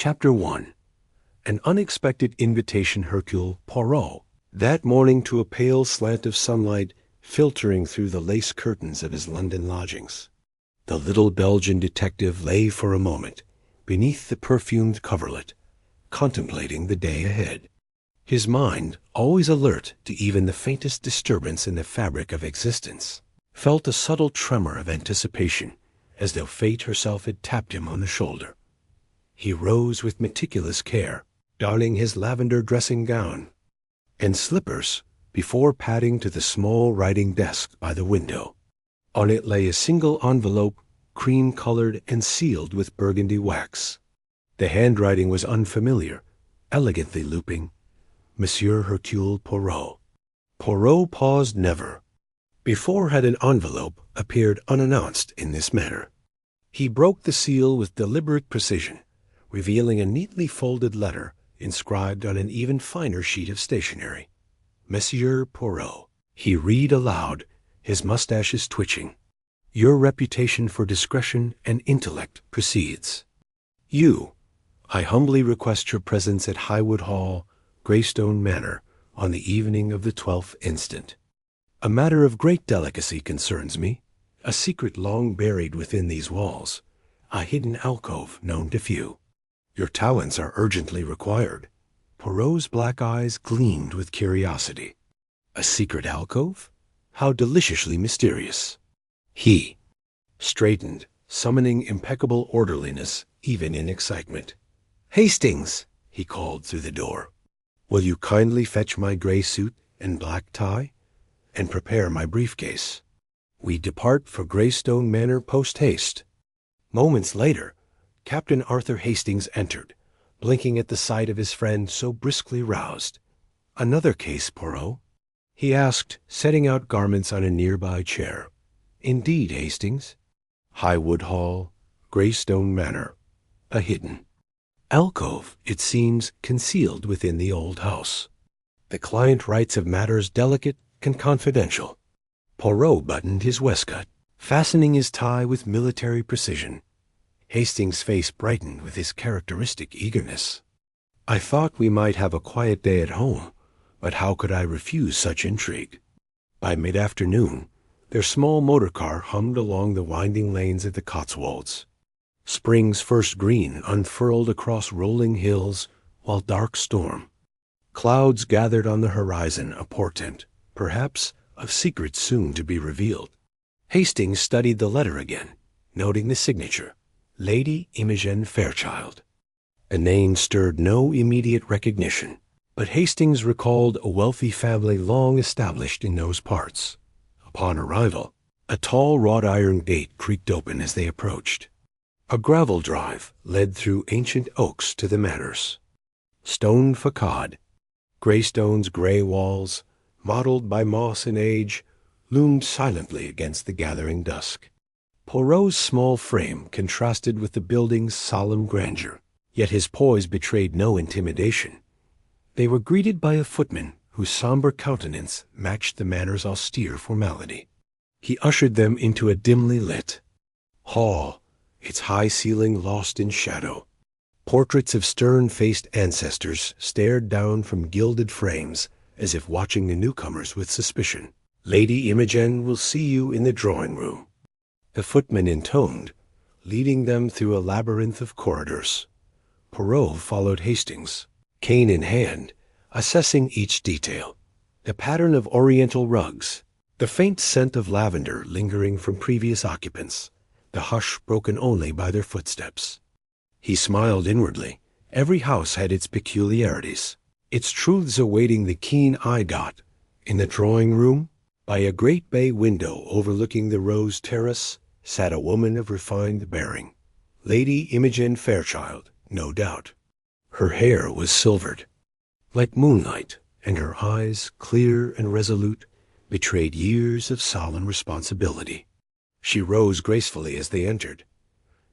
Chapter 1. An unexpected invitation Hercule Poirot. That morning, to a pale slant of sunlight filtering through the lace curtains of his London lodgings, the little Belgian detective lay for a moment beneath the perfumed coverlet, contemplating the day ahead. His mind, always alert to even the faintest disturbance in the fabric of existence, felt a subtle tremor of anticipation, as though fate herself had tapped him on the shoulder. He rose with meticulous care, donning his lavender dressing gown and slippers before padding to the small writing desk by the window. On it lay a single envelope, cream-colored and sealed with burgundy wax. The handwriting was unfamiliar, elegantly looping, Monsieur Hercule Poirot. Poirot paused never. Before had an envelope appeared unannounced in this manner. He broke the seal with deliberate precision, revealing a neatly folded letter inscribed on an even finer sheet of stationery. Monsieur Poirot. He read aloud, his mustaches twitching. Your reputation for discretion and intellect precedes. I humbly request your presence at Highwood Hall, Greystone Manor, on the evening of the 12th instant. A matter of great delicacy concerns me, a secret long buried within these walls, a hidden alcove known to few. Your talents are urgently required. Poirot's black eyes gleamed with curiosity. A secret alcove? How deliciously mysterious. He straightened, summoning impeccable orderliness even in excitement. Hastings, he called through the door. Will you kindly fetch my gray suit and black tie, and prepare my briefcase? We depart for Greystone Manor post-haste. Moments later, Captain Arthur Hastings entered, blinking at the sight of his friend so briskly roused. Another case, Poirot? He asked, setting out garments on a nearby chair. Indeed, Hastings. Highwood Hall, Greystone Manor. A hidden alcove, it seems, concealed within the old house. The client writes of matters delicate and confidential. Poirot buttoned his waistcoat, fastening his tie with military precision. Hastings' face brightened with his characteristic eagerness. I thought we might have a quiet day at home, but how could I refuse such intrigue? By mid-afternoon, their small motor car hummed along the winding lanes of the Cotswolds. Spring's first green unfurled across rolling hills, while dark storm. Clouds gathered on the horizon, a portent, perhaps, of secrets soon to be revealed. Hastings studied the letter again, noting the signature, Lady Imogen Fairchild. A name stirred no immediate recognition, but Hastings recalled a wealthy family long established in those parts. Upon arrival, a tall wrought-iron gate creaked open as they approached. A gravel drive led through ancient oaks to the manors. Stone facade, Greystone's gray walls, mottled by moss and age, loomed silently against the gathering dusk. Poirot's small frame contrasted with the building's solemn grandeur, yet his poise betrayed no intimidation. They were greeted by a footman whose somber countenance matched the manor's austere formality. He ushered them into a dimly lit hall, its high ceiling lost in shadow. Portraits of stern-faced ancestors stared down from gilded frames, as if watching the newcomers with suspicion. Lady Imogen will see you in the drawing-room, the footman intoned, leading them through a labyrinth of corridors. Poirot followed Hastings, cane in hand, assessing each detail. The pattern of oriental rugs, the faint scent of lavender lingering from previous occupants, the hush broken only by their footsteps. He smiled inwardly. Every house had its peculiarities, its truths awaiting the keen eye dot. In the drawing-room, by a great bay window overlooking the rose terrace, sat a woman of refined bearing. Lady Imogen Fairchild, no doubt. Her hair was silvered, like moonlight, and her eyes, clear and resolute, betrayed years of solemn responsibility. She rose gracefully as they entered.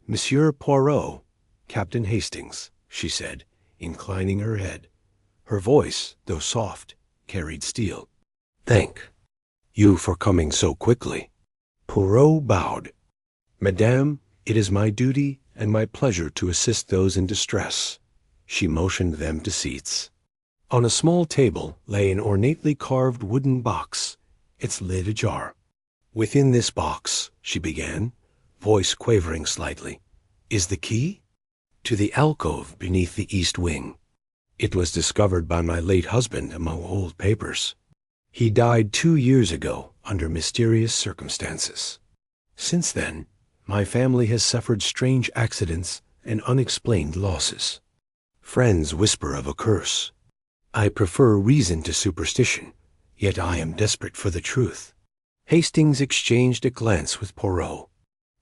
Monsieur Poirot, Captain Hastings, she said, inclining her head. Her voice, though soft, carried steel. Thank you for coming so quickly. Poirot bowed. Madame, it is my duty and my pleasure to assist those in distress. She motioned them to seats. On a small table lay an ornately carved wooden box, its lid ajar. "Within this box," she began, voice quavering slightly, "is the key to the alcove beneath the east wing. It was discovered by my late husband among old papers. He died 2 years ago under mysterious circumstances. Since then, my family has suffered strange accidents and unexplained losses. Friends whisper of a curse. I prefer reason to superstition, yet I am desperate for the truth." Hastings exchanged a glance with Poirot.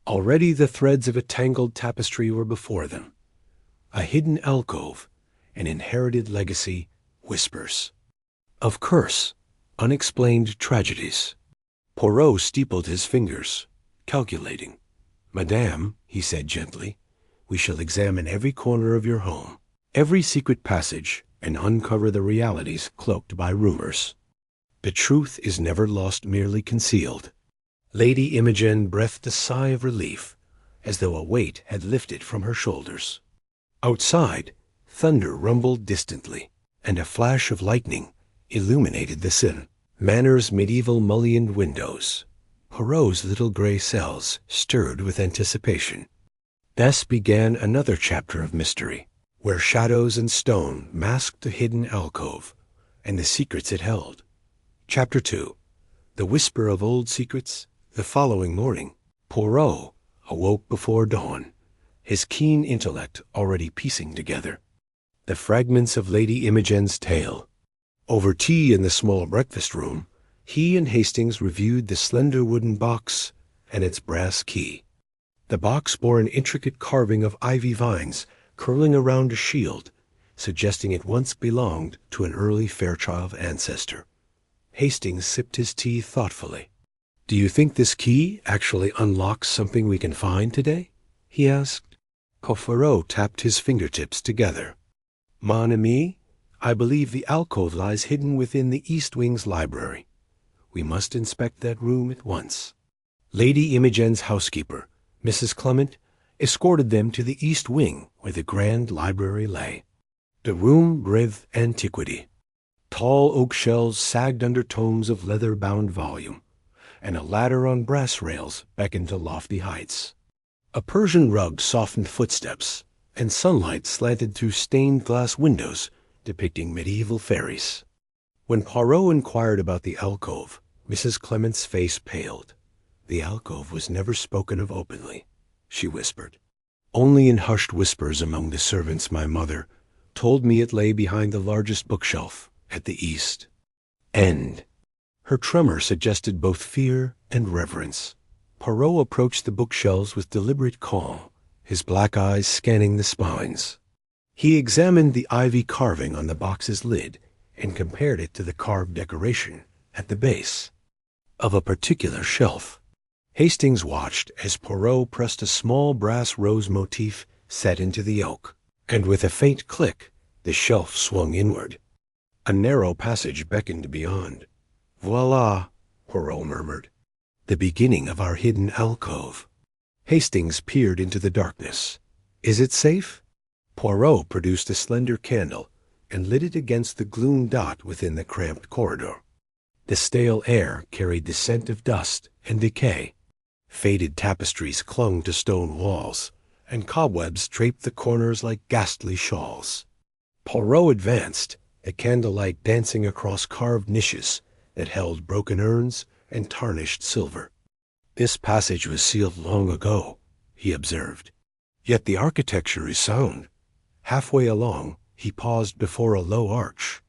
Already the threads of a tangled tapestry were before them. A hidden alcove, an inherited legacy, whispers of curse, unexplained tragedies. Poirot steepled his fingers, calculating. "Madame," he said gently, "we shall examine every corner of your home, every secret passage, and uncover the realities cloaked by rumors. The truth is never lost, merely concealed." Lady Imogen breathed a sigh of relief, as though a weight had lifted from her shoulders. Outside, thunder rumbled distantly, and a flash of lightning illuminated the St. Manners' medieval mullioned windows. Poirot's little gray cells stirred with anticipation. Thus began another chapter of mystery, where shadows and stone masked the hidden alcove and the secrets it held. Chapter 2. The Whisper of Old Secrets. The following morning, Poirot awoke before dawn, his keen intellect already piecing together the fragments of Lady Imogen's tale. Over tea in the small breakfast room, he and Hastings reviewed the slender wooden box and its brass key. The box bore an intricate carving of ivy vines curling around a shield, suggesting it once belonged to an early Fairchild ancestor. Hastings sipped his tea thoughtfully. "Do you think this key actually unlocks something we can find today?" he asked. Poirot tapped his fingertips together. "Mon ami, I believe the alcove lies hidden within the East Wing's library. We must inspect that room at once." Lady Imogen's housekeeper, Mrs. Clement, escorted them to the East Wing, where the grand library lay. The room breathed antiquity. Tall oak shelves sagged under tomes of leather-bound volume, and a ladder on brass rails beckoned to lofty heights. A Persian rug softened footsteps, and sunlight slanted through stained glass windows depicting medieval fairies. When Poirot inquired about the alcove, Mrs. Clement's face paled. "The alcove was never spoken of openly," she whispered. "Only in hushed whispers among the servants my mother told me it lay behind the largest bookshelf at the east end." Her tremor suggested both fear and reverence. Poirot approached the bookshelves with deliberate calm, his black eyes scanning the spines. He examined the ivy carving on the box's lid and compared it to the carved decoration at the base of a particular shelf. Hastings watched as Poirot pressed a small brass rose motif set into the oak, and with a faint click, the shelf swung inward. A narrow passage beckoned beyond. "Voila," Poirot murmured, "the beginning of our hidden alcove." Hastings peered into the darkness. "Is it safe?" Poirot produced a slender candle and lit it against the gloom dot within the cramped corridor. The stale air carried the scent of dust and decay. Faded tapestries clung to stone walls, and cobwebs draped the corners like ghastly shawls. Poirot advanced, the candlelight dancing across carved niches that held broken urns and tarnished silver. "This passage was sealed long ago," he observed. "Yet the architecture is sound." Halfway along, he paused before a low arch.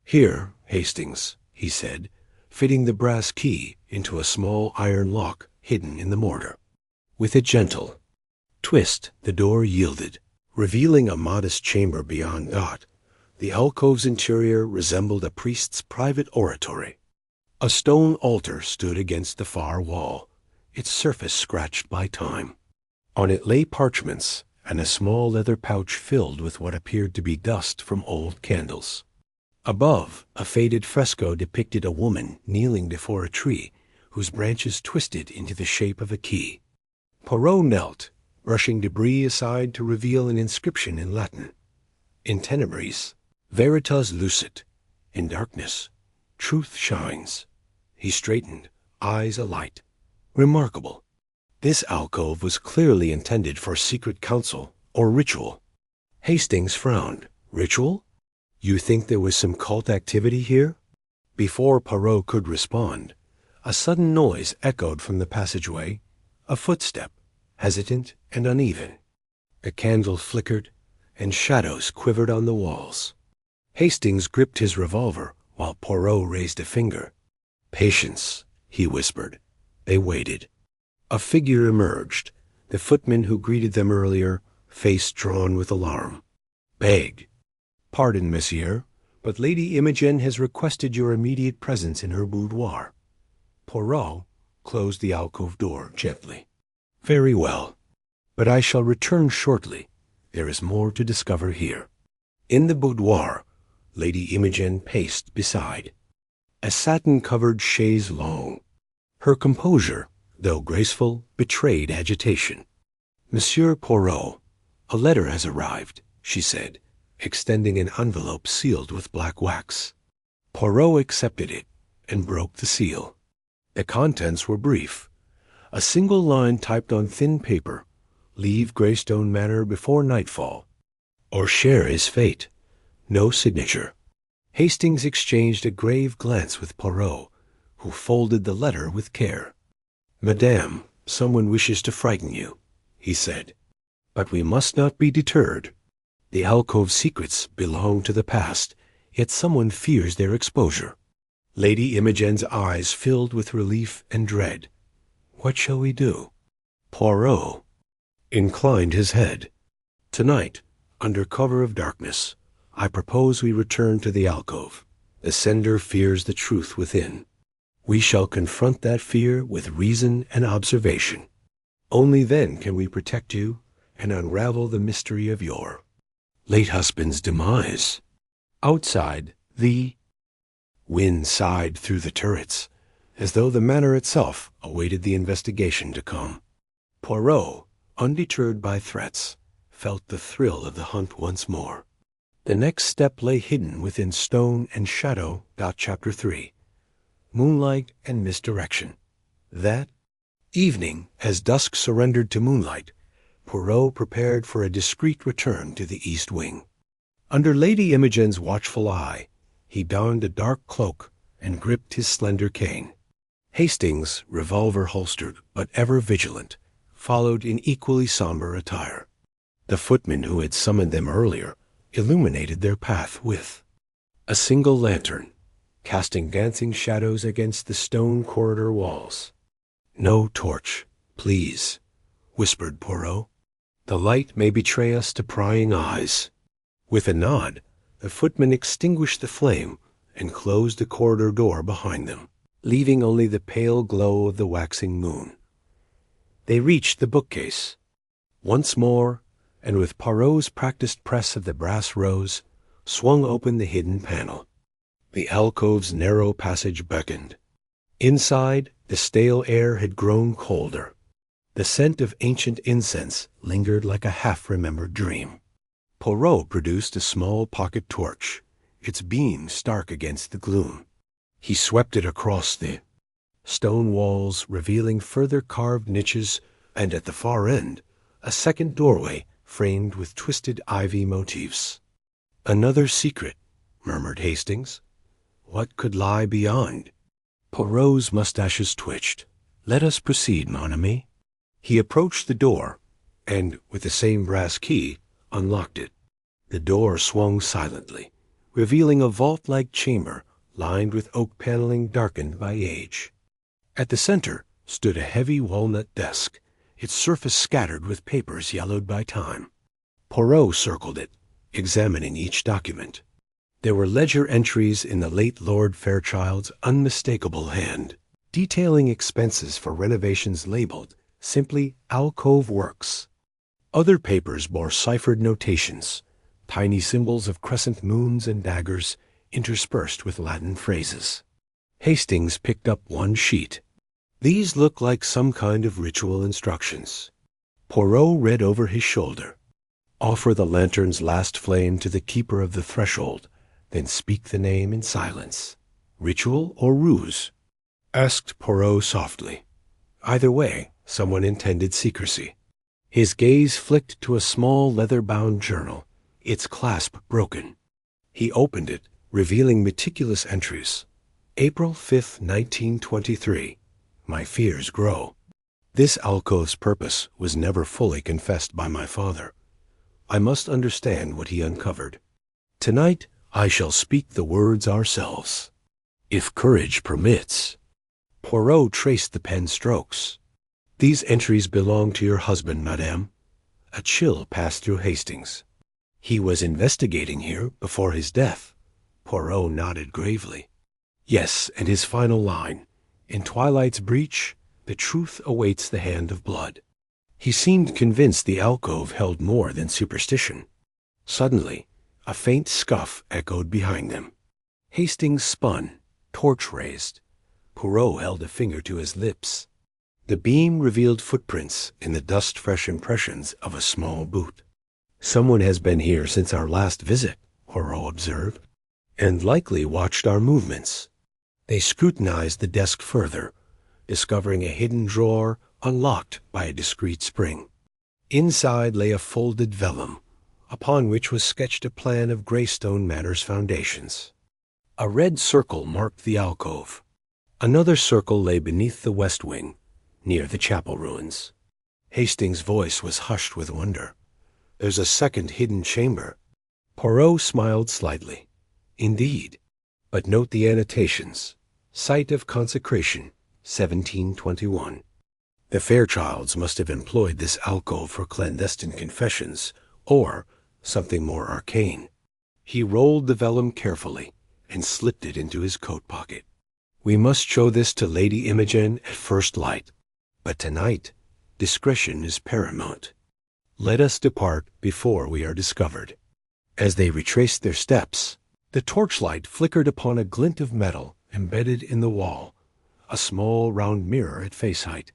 "Here, Hastings," he said, fitting the brass key into a small iron lock hidden in the mortar. With a gentle twist, the door yielded, revealing a modest chamber beyond dot. The alcove's interior resembled a priest's private oratory. A stone altar stood against the far wall, its surface scratched by time. On it lay parchments and a small leather pouch filled with what appeared to be dust from old candles. Above, a faded fresco depicted a woman kneeling before a tree whose branches twisted into the shape of a key. Poirot knelt, brushing debris aside to reveal an inscription in Latin. In tenebris, veritas lucet. In darkness, truth shines. He straightened, eyes alight. Remarkable. This alcove was clearly intended for secret council or ritual. Hastings frowned. Ritual? You think there was some cult activity here? Before Poirot could respond, a sudden noise echoed from the passageway, a footstep, hesitant and uneven. A candle flickered, and shadows quivered on the walls. Hastings gripped his revolver while Poirot raised a finger. "Patience," he whispered. They waited. A figure emerged, the footman who greeted them earlier, face drawn with alarm. "Beg. Pardon, monsieur, but Lady Imogen has requested your immediate presence in her boudoir." Poirot closed the alcove door gently. "Very well, but I shall return shortly. There is more to discover here." In the boudoir, Lady Imogen paced beside. A satin-covered chaise longue. Her composure, though graceful, betrayed agitation. "Monsieur Poirot, a letter has arrived," she said, extending an envelope sealed with black wax. Poirot accepted it and broke the seal. The contents were brief. A single line typed on thin paper: "Leave Greystone Manor before nightfall, or share his fate." No signature. Hastings exchanged a grave glance with Poirot, who folded the letter with care. "Madame, someone wishes to frighten you," he said. "But we must not be deterred. The alcove secrets belong to the past, yet someone fears their exposure." Lady Imogen's eyes filled with relief and dread. "What shall we do?" Poirot inclined his head. "Tonight, under cover of darkness, I propose we return to the alcove. The sender fears the truth within. We shall confront that fear with reason and observation. Only then can we protect you and unravel the mystery of your late husband's demise." Outside, the wind sighed through the turrets, as though the manor itself awaited the investigation to come. Poirot, undeterred by threats, felt the thrill of the hunt once more. The next step lay hidden within stone and shadow. Chapter 3. Moonlight and Misdirection. That evening, as dusk surrendered to moonlight, Poirot prepared for a discreet return to the east wing. Under Lady Imogen's watchful eye, he donned a dark cloak and gripped his slender cane. Hastings, revolver holstered but ever vigilant, followed in equally somber attire. The footman who had summoned them earlier illuminated their path with a single lantern, casting dancing shadows against the stone corridor walls. "No torch, please," whispered Poirot. "The light may betray us to prying eyes." With a nod, the footman extinguished the flame and closed the corridor door behind them, leaving only the pale glow of the waxing moon. They reached the bookcase. Once more, and with Poirot's practiced press of the brass rose, swung open the hidden panel. The alcove's narrow passage beckoned. Inside, the stale air had grown colder. The scent of ancient incense lingered like a half-remembered dream. Poirot produced a small pocket torch, its beam stark against the gloom. He swept it across the stone walls, revealing further carved niches, and at the far end, a second doorway framed with twisted ivy motifs. "Another secret," murmured Hastings. "What could lie beyond?" Poirot's mustaches twitched. "Let us proceed, mon ami." He approached the door, and, with the same brass key, unlocked it. The door swung silently, revealing a vault-like chamber lined with oak paneling darkened by age. At the center stood a heavy walnut desk, its surface scattered with papers yellowed by time. Poirot circled it, examining each document. There were ledger entries in the late Lord Fairchild's unmistakable hand, detailing expenses for renovations labeled simply Alcove Works. Other papers bore ciphered notations, tiny symbols of crescent moons and daggers interspersed with Latin phrases. Hastings picked up one sheet. "These look like some kind of ritual instructions." Poirot read over his shoulder. Offer the lantern's last flame to the keeper of the threshold, then speak the name in silence. Ritual or ruse? Asked Poirot softly. Either way, someone intended secrecy. His gaze flicked to a small leather-bound journal, its clasp broken. He opened it, revealing meticulous entries. April 5th, 1923. My fears grow. This alcove's purpose was never fully confessed by my father. I must understand what he uncovered. Tonight I shall speak the words ourselves. If courage permits. Poirot traced the pen strokes. These entries belong to your husband, madame. A chill passed through Hastings. He was investigating here before his death. Poirot nodded gravely. Yes, and his final line. In Twilight's breach, the truth awaits the hand of blood. He seemed convinced the alcove held more than superstition. Suddenly, a faint scuff echoed behind them. Hastings spun, torch raised. Poirot held a finger to his lips. The beam revealed footprints in the dust-fresh impressions of a small boot. Someone has been here since our last visit, Poirot observed, and likely watched our movements. They scrutinized the desk further, discovering a hidden drawer unlocked by a discreet spring. Inside lay a folded vellum, upon which was sketched a plan of Greystone Manor's foundations. A red circle marked the alcove. Another circle lay beneath the west wing, near the chapel ruins. Hastings' voice was hushed with wonder. There's a second hidden chamber. Poirot smiled slightly. Indeed. But note the annotations. Site of consecration, 1721. The Fairchilds must have employed this alcove for clandestine confessions, or something more arcane. He rolled the vellum carefully and slipped it into his coat pocket. We must show this to Lady Imogen at first light. But tonight, discretion is paramount. Let us depart before we are discovered. As they retraced their steps, the torchlight flickered upon a glint of metal embedded in the wall, a small round mirror at face height.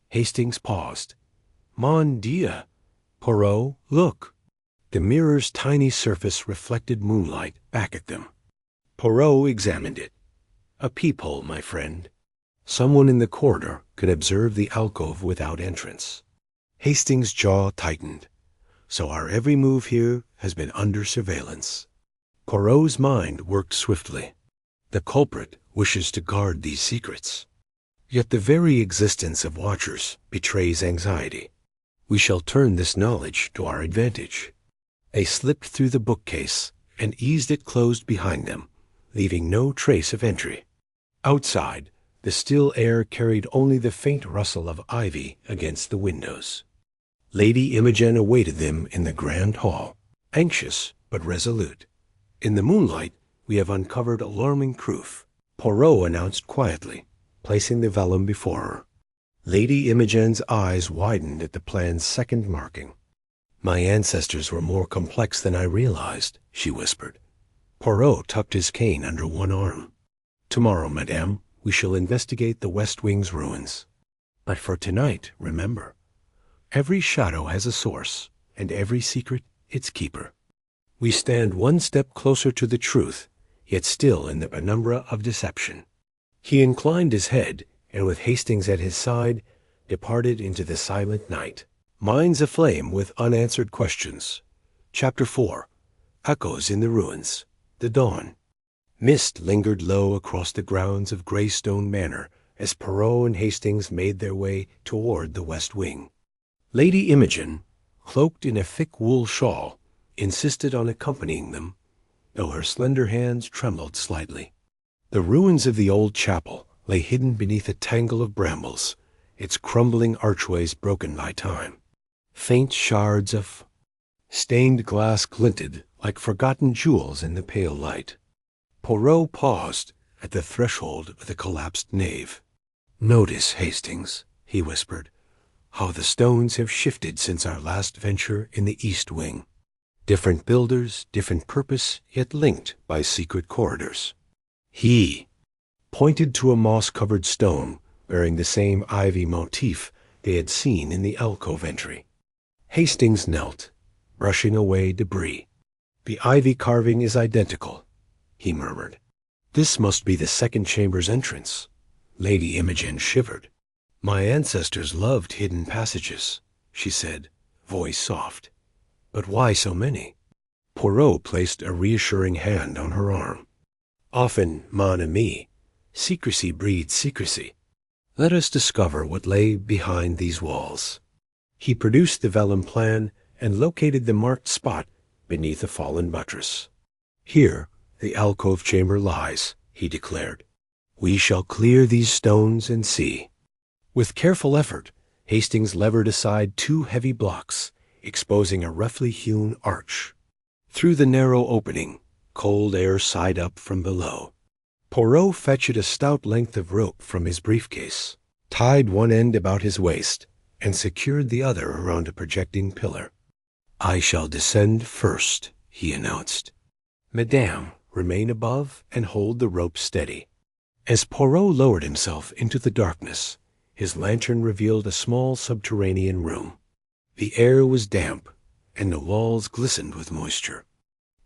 Hastings paused. Mon Dieu! Poirot, look! The mirror's tiny surface reflected moonlight back at them. Poirot examined it. A peephole, my friend. Someone in the corridor could observe the alcove without entrance. Hastings' jaw tightened. So our every move here has been under surveillance. Poirot's mind worked swiftly. The culprit wishes to guard these secrets. Yet the very existence of watchers betrays anxiety. We shall turn this knowledge to our advantage. They slipped through the bookcase and eased it closed behind them, leaving no trace of entry. Outside, the still air carried only the faint rustle of ivy against the windows. Lady Imogen awaited them in the grand hall, anxious but resolute. In the moonlight, we have uncovered alarming proof, Poirot announced quietly, placing the vellum before her. Lady Imogen's eyes widened at the plan's second marking. My ancestors were more complex than I realized, she whispered. Poirot tucked his cane under one arm. Tomorrow, madame, we shall investigate the West Wing's ruins. But for tonight, remember, every shadow has a source, and every secret its keeper. We stand one step closer to the truth, yet still in the penumbra of deception. He inclined his head, and with Hastings at his side, departed into the silent night. Minds aflame with unanswered questions. Chapter 4. Echoes in the Ruins. The Dawn. Mist lingered low across the grounds of Greystone Manor as Poirot and Hastings made their way toward the West Wing. Lady Imogen, cloaked in a thick wool shawl, insisted on accompanying them, though her slender hands trembled slightly. The ruins of the old chapel lay hidden beneath a tangle of brambles, its crumbling archways broken by time. Faint shards of stained glass glinted like forgotten jewels in the pale light. Poirot paused at the threshold of the collapsed nave. Notice, Hastings, he whispered, how the stones have shifted since our last venture in the East Wing. Different builders, different purpose, yet linked by secret corridors. He pointed to a moss-covered stone bearing the same ivy motif they had seen in the alcove entry. Hastings knelt, brushing away debris. "The ivy carving is identical," he murmured. "This must be the second chamber's entrance." Lady Imogen shivered. "My ancestors loved hidden passages," she said, voice soft. "But why so many?" Poirot placed a reassuring hand on her arm. "Often, mon ami, secrecy breeds secrecy. Let us discover what lay behind these walls." He produced the vellum plan and located the marked spot beneath a fallen buttress. "Here the alcove chamber lies," he declared. "We shall clear these stones and see." With careful effort, Hastings levered aside 2 heavy blocks, exposing a roughly hewn arch. Through the narrow opening, cold air sighed up from below. Poirot fetched a stout length of rope from his briefcase, tied one end about his waist, and secured the other around a projecting pillar. "I shall descend first," he announced. "Madame, remain above and hold the rope steady." As Poirot lowered himself into the darkness, his lantern revealed a small subterranean room. The air was damp, and the walls glistened with moisture.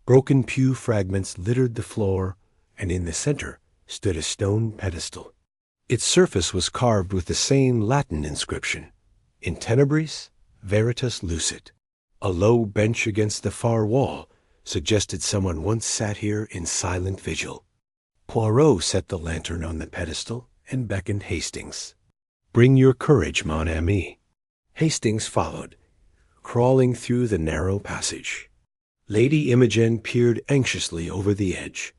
Broken pew fragments littered the floor, and in the center stood a stone pedestal. Its surface was carved with the same Latin inscription, In tenebris veritas lucet. A low bench against the far wall suggested someone once sat here in silent vigil. Poirot set the lantern on the pedestal and beckoned Hastings. "Bring your courage, mon ami." Hastings followed, crawling through the narrow passage. Lady Imogen peered anxiously over the edge,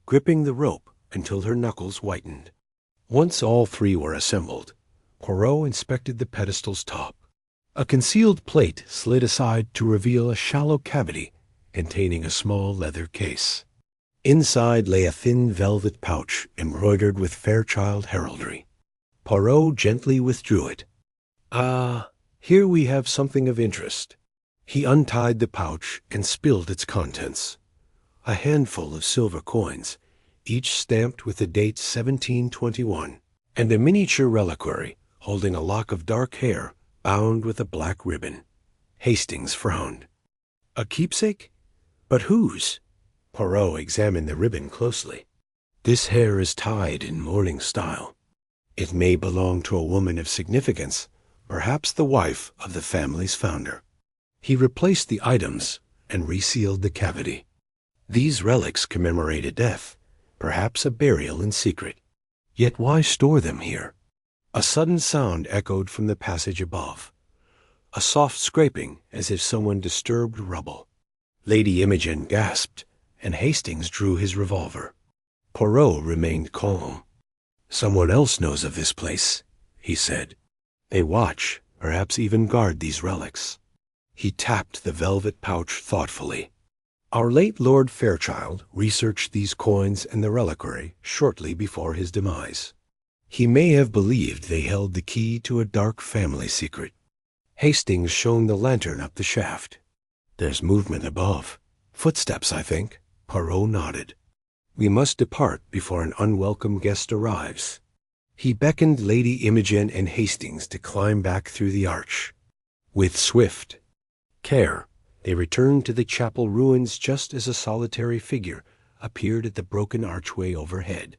gripping the rope until her knuckles whitened. Once all 3 were assembled, Poirot inspected the pedestal's top. A concealed plate slid aside to reveal a shallow cavity containing a small leather case. Inside lay a thin velvet pouch embroidered with Fairchild heraldry. Poirot gently withdrew it. "Ah, here we have something of interest." He untied the pouch and spilled its contents. A handful of silver coins, each stamped with the date 1721, and a miniature reliquary holding a lock of dark hair bound with a black ribbon. Hastings frowned. "A keepsake? But whose?" Poirot examined the ribbon closely. "This hair is tied in mourning style. It may belong to a woman of significance, perhaps the wife of the family's founder." He replaced the items and resealed the cavity. These relics commemorate a death, perhaps a burial in secret. Yet why store them here? A sudden sound echoed from the passage above, a soft scraping as if someone disturbed rubble. Lady Imogen gasped, and Hastings drew his revolver. Poirot remained calm. "Someone else knows of this place," he said. "They watch, perhaps even guard these relics." He tapped the velvet pouch thoughtfully. "Our late Lord Fairchild researched these coins and the reliquary shortly before his demise. He may have believed they held the key to a dark family secret." Hastings shone the lantern up the shaft. "There's movement above. Footsteps, I think." Poirot nodded. "We must depart before an unwelcome guest arrives." He beckoned Lady Imogen and Hastings to climb back through the arch. With swift care, they returned to the chapel ruins just as a solitary figure appeared at the broken archway overhead.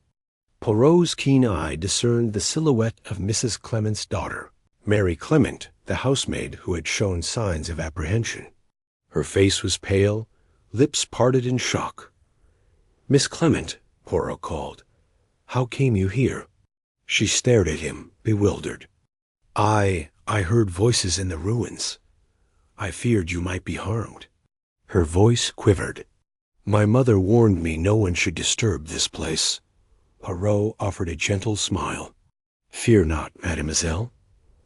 Poirot's keen eye discerned the silhouette of Mrs. Clement's daughter, Mary Clement, the housemaid who had shown signs of apprehension. Her face was pale, lips parted in shock. "Miss Clement," Poirot called, "how came you here?" She stared at him, bewildered. I heard voices in the ruins. I feared you might be harmed." Her voice quivered. "My mother warned me no one should disturb this place." Poirot offered a gentle smile. "Fear not, mademoiselle.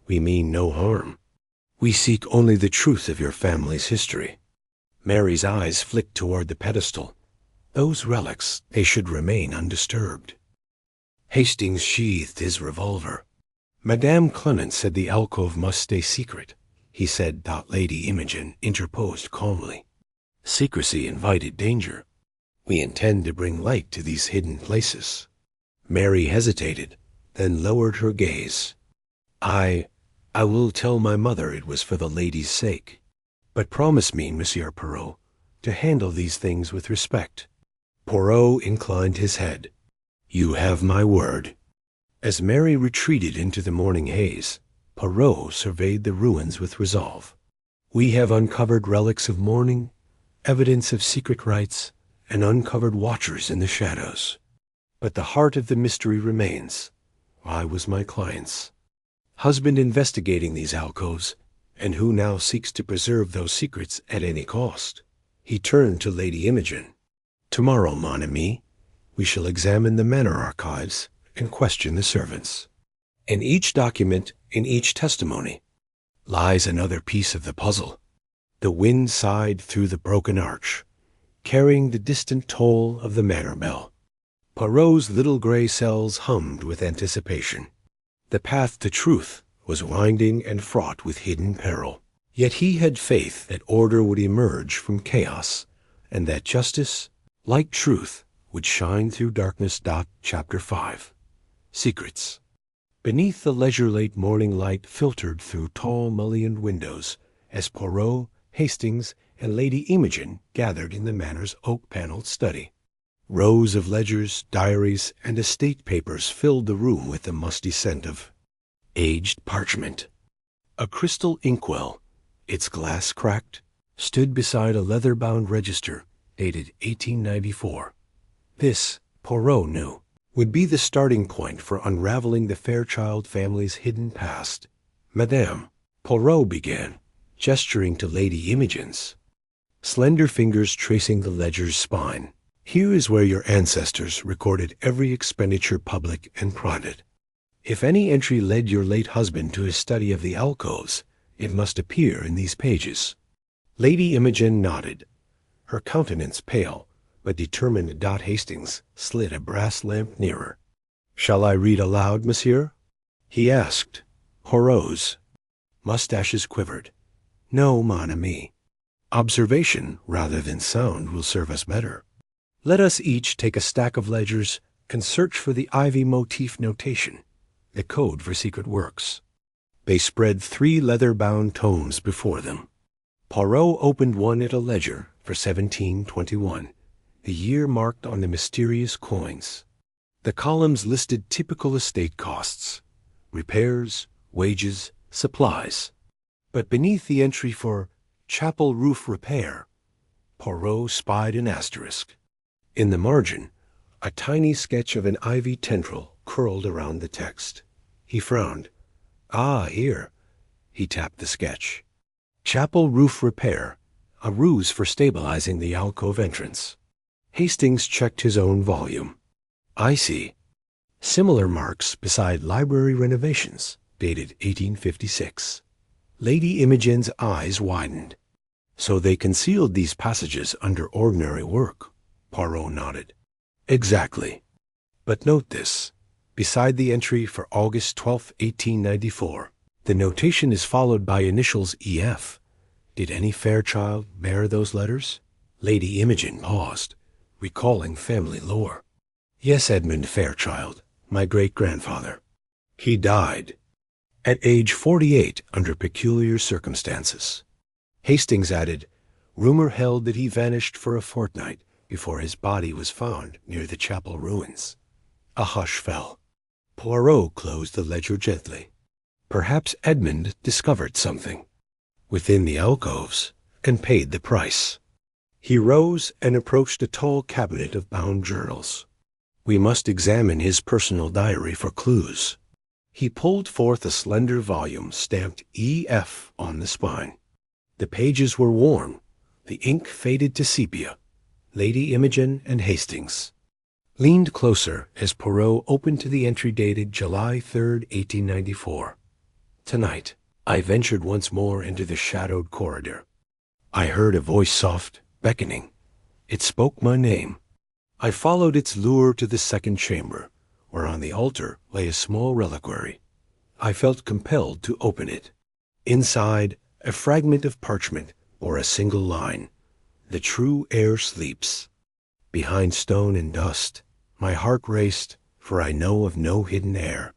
We mean no harm. We seek only the truth of your family's history." Mary's eyes flicked toward the pedestal. Those relics, they should remain undisturbed. Hastings sheathed his revolver. "Madame Clement said the alcove must stay secret," he said. Lady Imogen interposed calmly. "Secrecy invited danger. We intend to bring light to these hidden places." Mary hesitated, then lowered her gaze. I will tell my mother it was for the lady's sake." But promise me, Monsieur Poirot, to handle these things with respect. Poirot inclined his head. You have my word. As Mary retreated into the morning haze, Poirot surveyed the ruins with resolve. We have uncovered relics of mourning, evidence of secret rites, and uncovered watchers in the shadows. But the heart of the mystery remains. I was my client's husband investigating these alcoves, and who now seeks to preserve those secrets at any cost. He turned to Lady Imogen. Tomorrow, mon ami, we shall examine the manor archives and question the servants. In each document, in each testimony, lies another piece of the puzzle. The wind sighed through the broken arch, carrying the distant toll of the manor bell. Poirot's little gray cells hummed with anticipation. The path to truth was winding and fraught with hidden peril. Yet he had faith that order would emerge from chaos, and that justice, like truth, would shine through darkness. Chapter 5. Secrets. Beneath the leisure-late morning light filtered through tall mullioned windows, as Poirot, Hastings, and Lady Imogen gathered in the manor's oak-paneled study. Rows of ledgers, diaries, and estate papers filled the room with the musty scent of aged parchment. A crystal inkwell, its glass cracked, stood beside a leather-bound register dated 1894. This, Poirot knew, would be the starting point for unraveling the Fairchild family's hidden past. Madame, Poirot began, gesturing to Lady Imogen's slender fingers tracing the ledger's spine. Here is where your ancestors recorded every expenditure, public and private. If any entry led your late husband to his study of the alcoves, it must appear in these pages. Lady Imogen nodded, her countenance pale, but determined. Hastings slid a brass lamp nearer. Shall I read aloud, monsieur? He asked. Poirot's mustaches quivered. No, mon ami. Observation rather than sound will serve us better. Let us each take a stack of ledgers and search for the ivy motif notation, the code for secret works. They spread 3 leather-bound tomes before them. Poirot opened one at a ledger for 1721, the year marked on the mysterious coins. The columns listed typical estate costs, repairs, wages, supplies. But beneath the entry for chapel roof repair, Poirot spied an asterisk. In the margin, a tiny sketch of an ivy tendril curled around the text. He frowned. Ah, here. He tapped the sketch. Chapel roof repair, a ruse for stabilizing the alcove entrance. Hastings checked his own volume. I see. Similar marks beside library renovations, dated 1856. Lady Imogen's eyes widened. So they concealed these passages under ordinary work. Poirot nodded. Exactly. But note this. Beside the entry for August 12, 1894, the notation is followed by initials EF. Did any Fairchild bear those letters? Lady Imogen paused, recalling family lore. Yes, Edmund Fairchild, my great-grandfather. He died at age 48 under peculiar circumstances. Hastings added, rumor held that he vanished for a fortnight before his body was found near the chapel ruins. A hush fell. Poirot closed the ledger gently. Perhaps Edmund discovered something within the alcoves and paid the price. He rose and approached a tall cabinet of bound journals. We must examine his personal diary for clues. He pulled forth a slender volume stamped EF on the spine. The pages were worn, the ink faded to sepia. Lady Imogen and Hastings leaned closer as Poirot opened to the entry dated July 3, 1894. Tonight, I ventured once more into the shadowed corridor. I heard a voice soft, beckoning. It spoke my name. I followed its lure to the second chamber, where on the altar lay a small reliquary. I felt compelled to open it. Inside, a fragment of parchment bore a single line. The true heir sleeps. Behind stone and dust, my heart raced, for I know of no hidden heir.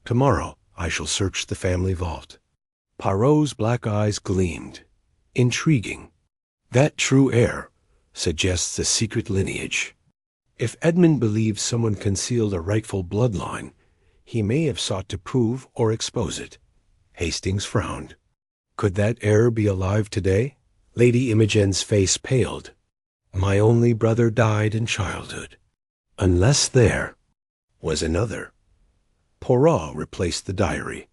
Tomorrow I shall search the family vault. Poirot's black eyes gleamed. Intriguing. That true heir suggests a secret lineage. If Edmund believes someone concealed a rightful bloodline, he may have sought to prove or expose it. Hastings frowned. Could that heir be alive today? Lady Imogen's face paled. My only brother died in childhood. Unless there was another. Poirot replaced the diary.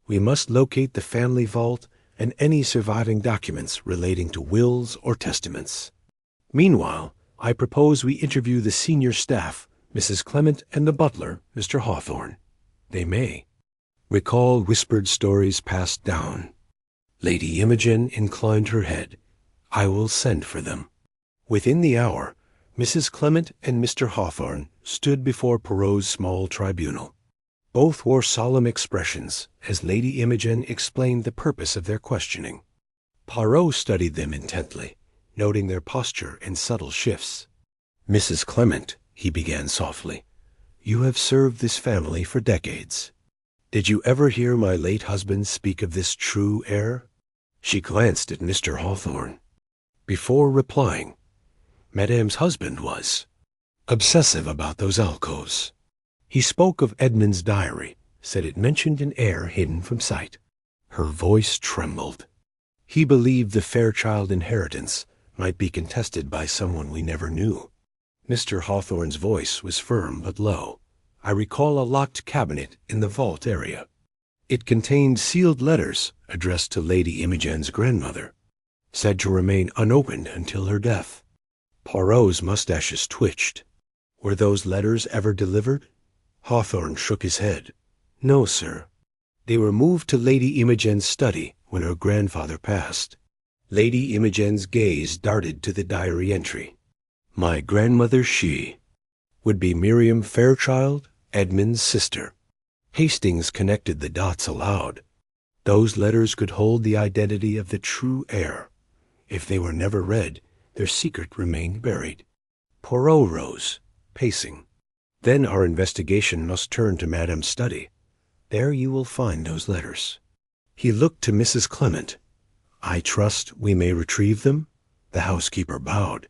We must locate the family vault and any surviving documents relating to wills or testaments. Meanwhile, I propose we interview the senior staff, Mrs. Clement and the butler, Mr. Hawthorne. They may recall whispered stories passed down. Lady Imogen inclined her head. I will send for them. Within the hour, Mrs. Clement and Mr. Hawthorne stood before Poirot's small tribunal. Both wore solemn expressions as Lady Imogen explained the purpose of their questioning. Poirot studied them intently, noting their posture and subtle shifts. Mrs. Clement, he began softly, you have served this family for decades. Did you ever hear my late husband speak of this true heir? She glanced at Mr. Hawthorne. Before replying, Madame's husband was obsessive about those alcoves. He spoke of Edmund's diary, said it mentioned an heir hidden from sight. Her voice trembled. He believed the Fairchild inheritance might be contested by someone we never knew. Mr. Hawthorne's voice was firm but low. I recall a locked cabinet in the vault area. It contained sealed letters addressed to Lady Imogen's grandmother, said to remain unopened until her death. Poirot's mustaches twitched. Were those letters ever delivered? Hawthorne shook his head. No, sir. They were moved to Lady Imogen's study when her grandfather passed. Lady Imogen's gaze darted to the diary entry. My grandmother, she would be Miriam Fairchild, Edmund's sister. Hastings connected the dots aloud. Those letters could hold the identity of the true heir. If they were never read, their secret remained buried. Poirot rose, pacing. Then our investigation must turn to Madame's study. There you will find those letters. He looked to Mrs. Clement. I trust we may retrieve them? The housekeeper bowed.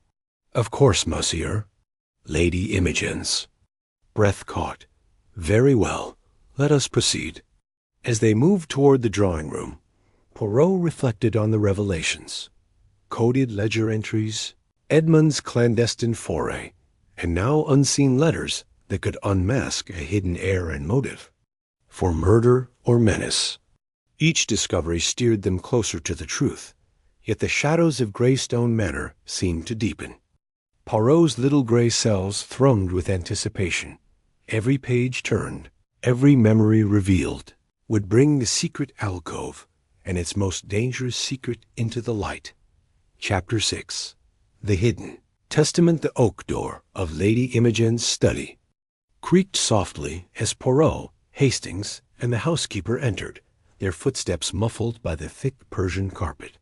Of course, monsieur. Lady Imogen's breath caught. Very well. Let us proceed. As they moved toward the drawing room, Poirot reflected on the revelations. Coded ledger entries, Edmund's clandestine foray, and now unseen letters that could unmask a hidden heir and motive. For murder or menace. Each discovery steered them closer to the truth, yet the shadows of Greystone Manor seemed to deepen. Poirot's little gray cells thrummed with anticipation. Every page turned, every memory revealed, would bring the secret alcove and its most dangerous secret into the light. Chapter 6. The Hidden. Testament the oak door of Lady Imogen's study creaked softly as Poirot, Hastings, and the housekeeper entered, their footsteps muffled by the thick Persian carpet.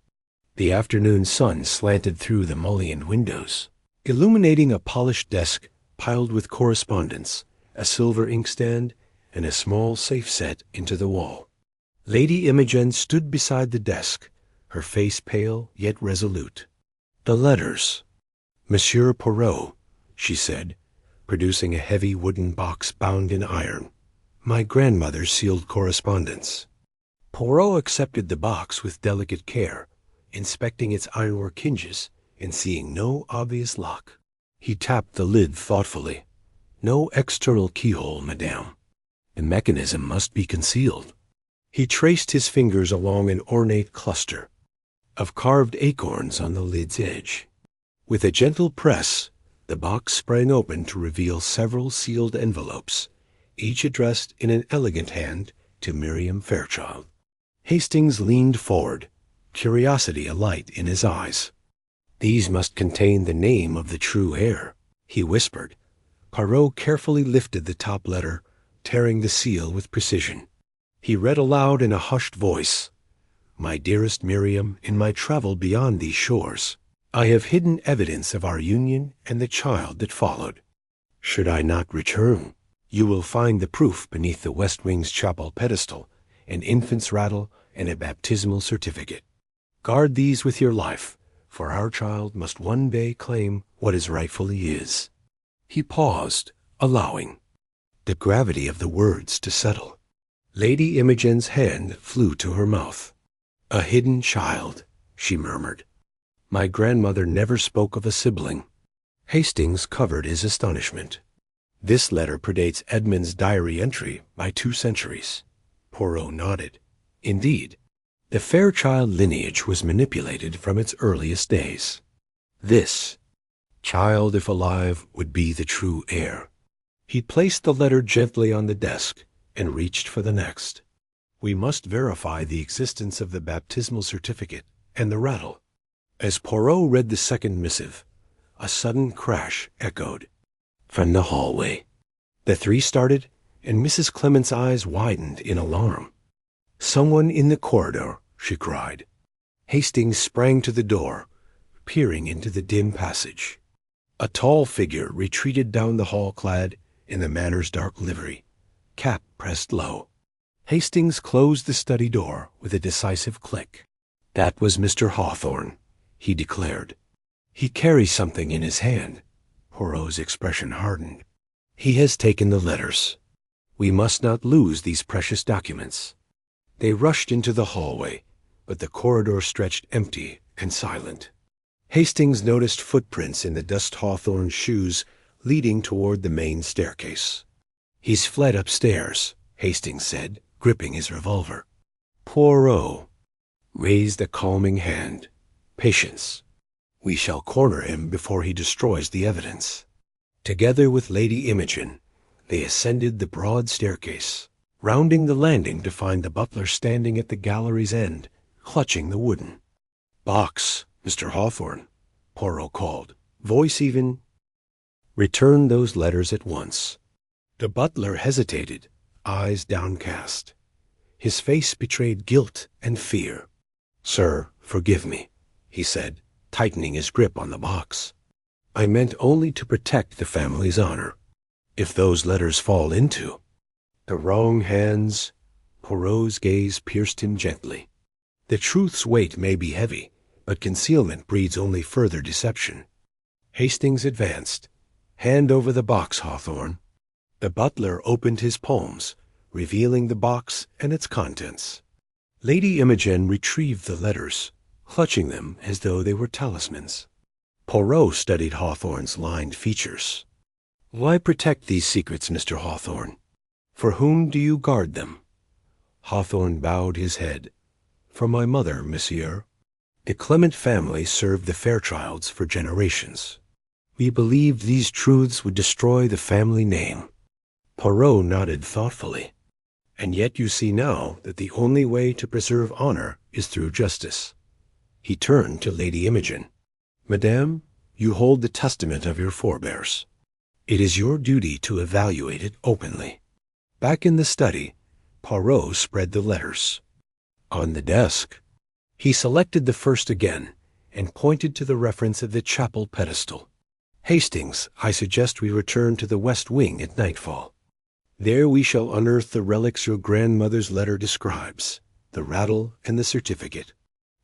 The afternoon sun slanted through the mullioned windows, illuminating a polished desk piled with correspondence, a silver inkstand, and a small safe set into the wall. Lady Imogen stood beside the desk, her face pale yet resolute. The letters. Monsieur Poirot, she said, producing a heavy wooden box bound in iron. My grandmother's sealed correspondence. Poirot accepted the box with delicate care, inspecting its ironwork hinges and seeing no obvious lock. He tapped the lid thoughtfully. No external keyhole, madame. The mechanism must be concealed. He traced his fingers along an ornate cluster of carved acorns on the lid's edge. With a gentle press, the box sprang open to reveal several sealed envelopes, each addressed in an elegant hand to Miriam Fairchild. Hastings leaned forward, curiosity alight in his eyes. These must contain the name of the true heir, he whispered. Poirot carefully lifted the top letter, tearing the seal with precision. He read aloud in a hushed voice, My dearest Miriam, in my travel beyond these shores, I have hidden evidence of our union and the child that followed. Should I not return, you will find the proof beneath the West Wing's chapel pedestal, an infant's rattle, and a baptismal certificate. Guard these with your life, for our child must one day claim what is rightfully his." He paused, allowing the gravity of the words to settle. Lady Imogen's hand flew to her mouth. "A hidden child," she murmured. "My grandmother never spoke of a sibling." Hastings covered his astonishment. "This letter predates Edmund's diary entry by 2 centuries. Poirot nodded. "Indeed, the Fairchild lineage was manipulated from its earliest days. This child, if alive, would be the true heir." He placed the letter gently on the desk and reached for the next. "We must verify the existence of the baptismal certificate and the rattle." As Poirot read the second missive, a sudden crash echoed from the hallway. The three started, and Mrs. Clement's eyes widened in alarm. "Someone in the corridor," she cried. Hastings sprang to the door, peering into the dim passage. A tall figure retreated down the hall clad in the manor's dark livery, cap pressed low. Hastings closed the study door with a decisive click. "That was Mr. Hawthorne," he declared. "He carries something in his hand." Poirot's expression hardened. "He has taken the letters. We must not lose these precious documents." They rushed into the hallway, but the corridor stretched empty and silent. Hastings noticed footprints in the dust Hawthorne's shoes leading toward the main staircase. "He's fled upstairs," Hastings said, gripping his revolver. Poirot raised a calming hand. "Patience. We shall corner him before he destroys the evidence." Together with Lady Imogen, they ascended the broad staircase, rounding the landing to find the butler standing at the gallery's end, clutching the wooden box. "Mr. Hawthorne," Poirot called, voice even. "Return those letters at once." The butler hesitated, eyes downcast. His face betrayed guilt and fear. "Sir, forgive me," he said, tightening his grip on the box. "I meant only to protect the family's honor. If those letters fall into the wrong hands—" Poirot's gaze pierced him gently. "The truth's weight may be heavy, but concealment breeds only further deception." Hastings advanced. "Hand over the box, Hawthorne." The butler opened his palms, revealing the box and its contents. Lady Imogen retrieved the letters, clutching them as though they were talismans. Poirot studied Hawthorne's lined features. "Why protect these secrets, Mr. Hawthorne? For whom do you guard them?" Hawthorne bowed his head. "For my mother, monsieur. The Clement family served the Fairchilds for generations. We believed these truths would destroy the family name." Poirot nodded thoughtfully. "And yet you see now that the only way to preserve honor is through justice." He turned to Lady Imogen. "Madame, you hold the testament of your forebears. It is your duty to evaluate it openly." Back in the study, Poirot spread the letters. On the desk, he selected the first again and pointed to the reference of the chapel pedestal. "Hastings, I suggest we return to the west wing at nightfall. There we shall unearth the relics your grandmother's letter describes, the rattle and the certificate.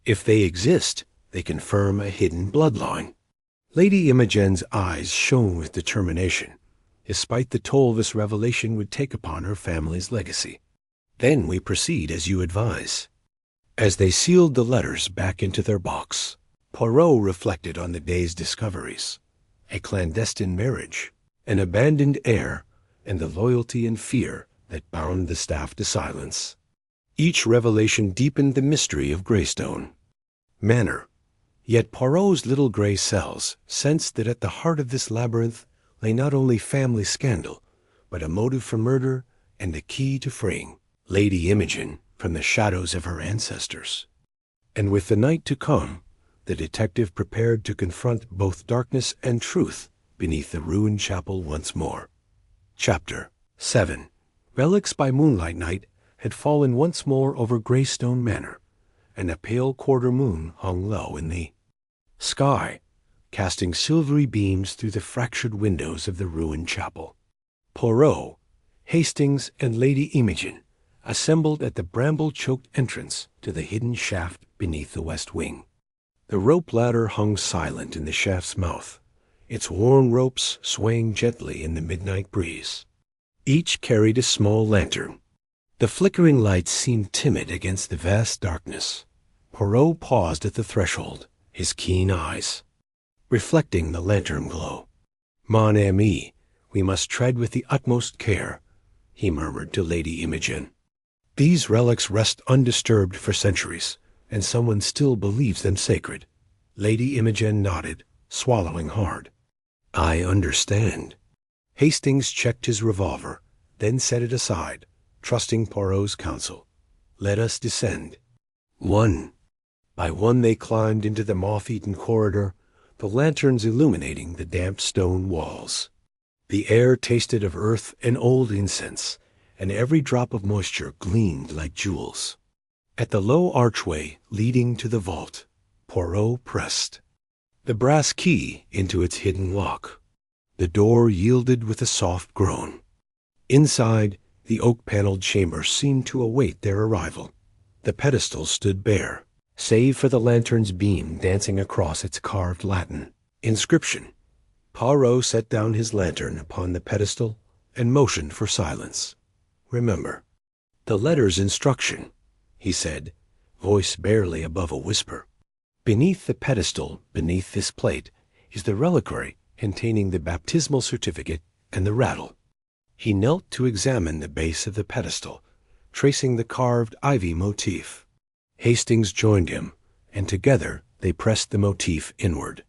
If they exist, they confirm a hidden bloodline." Lady Imogen's eyes shone with determination, despite the toll this revelation would take upon her family's legacy. "Then we proceed as you advise." As they sealed the letters back into their box, Poirot reflected on the day's discoveries: a clandestine marriage, an abandoned heir, and the loyalty and fear that bound the staff to silence. Each revelation deepened the mystery of Greystone Manor. Yet Poirot's little gray cells sensed that at the heart of this labyrinth lay not only family scandal, but a motive for murder and a key to freeing Lady Imogen from the shadows of her ancestors. And with the night to come, the detective prepared to confront both darkness and truth beneath the ruined chapel once more. Chapter 7. Relics by moonlight night had fallen once more over Greystone Manor, and a pale quarter moon hung low in the sky, casting silvery beams through the fractured windows of the ruined chapel. Poirot, Hastings, and Lady Imogen assembled at the bramble-choked entrance to the hidden shaft beneath the west wing. The rope ladder hung silent in the shaft's mouth, its worn ropes swaying gently in the midnight breeze. Each carried a small lantern. The flickering lights seemed timid against the vast darkness. Poirot paused at the threshold, his keen eyes reflecting the lantern glow. "Mon ami, we must tread with the utmost care," he murmured to Lady Imogen. "These relics rest undisturbed for centuries, and someone still believes them sacred." Lady Imogen nodded, swallowing hard. "I understand." Hastings checked his revolver, then set it aside, trusting Poirot's counsel. "Let us descend." One by one they climbed into the moth-eaten corridor, the lanterns illuminating the damp stone walls. The air tasted of earth and old incense, and every drop of moisture gleamed like jewels. At the low archway leading to the vault, Poirot pressed the brass key into its hidden lock. The door yielded with a soft groan. Inside, the oak-paneled chamber seemed to await their arrival. The pedestal stood bare, save for the lantern's beam dancing across its carved Latin inscription. Poirot set down his lantern upon the pedestal and motioned for silence. "Remember the letter's instruction," he said, voice barely above a whisper. "Beneath the pedestal, beneath this plate, is the reliquary containing the baptismal certificate and the rattle." He knelt to examine the base of the pedestal, tracing the carved ivy motif. Hastings joined him, and together they pressed the motif inward.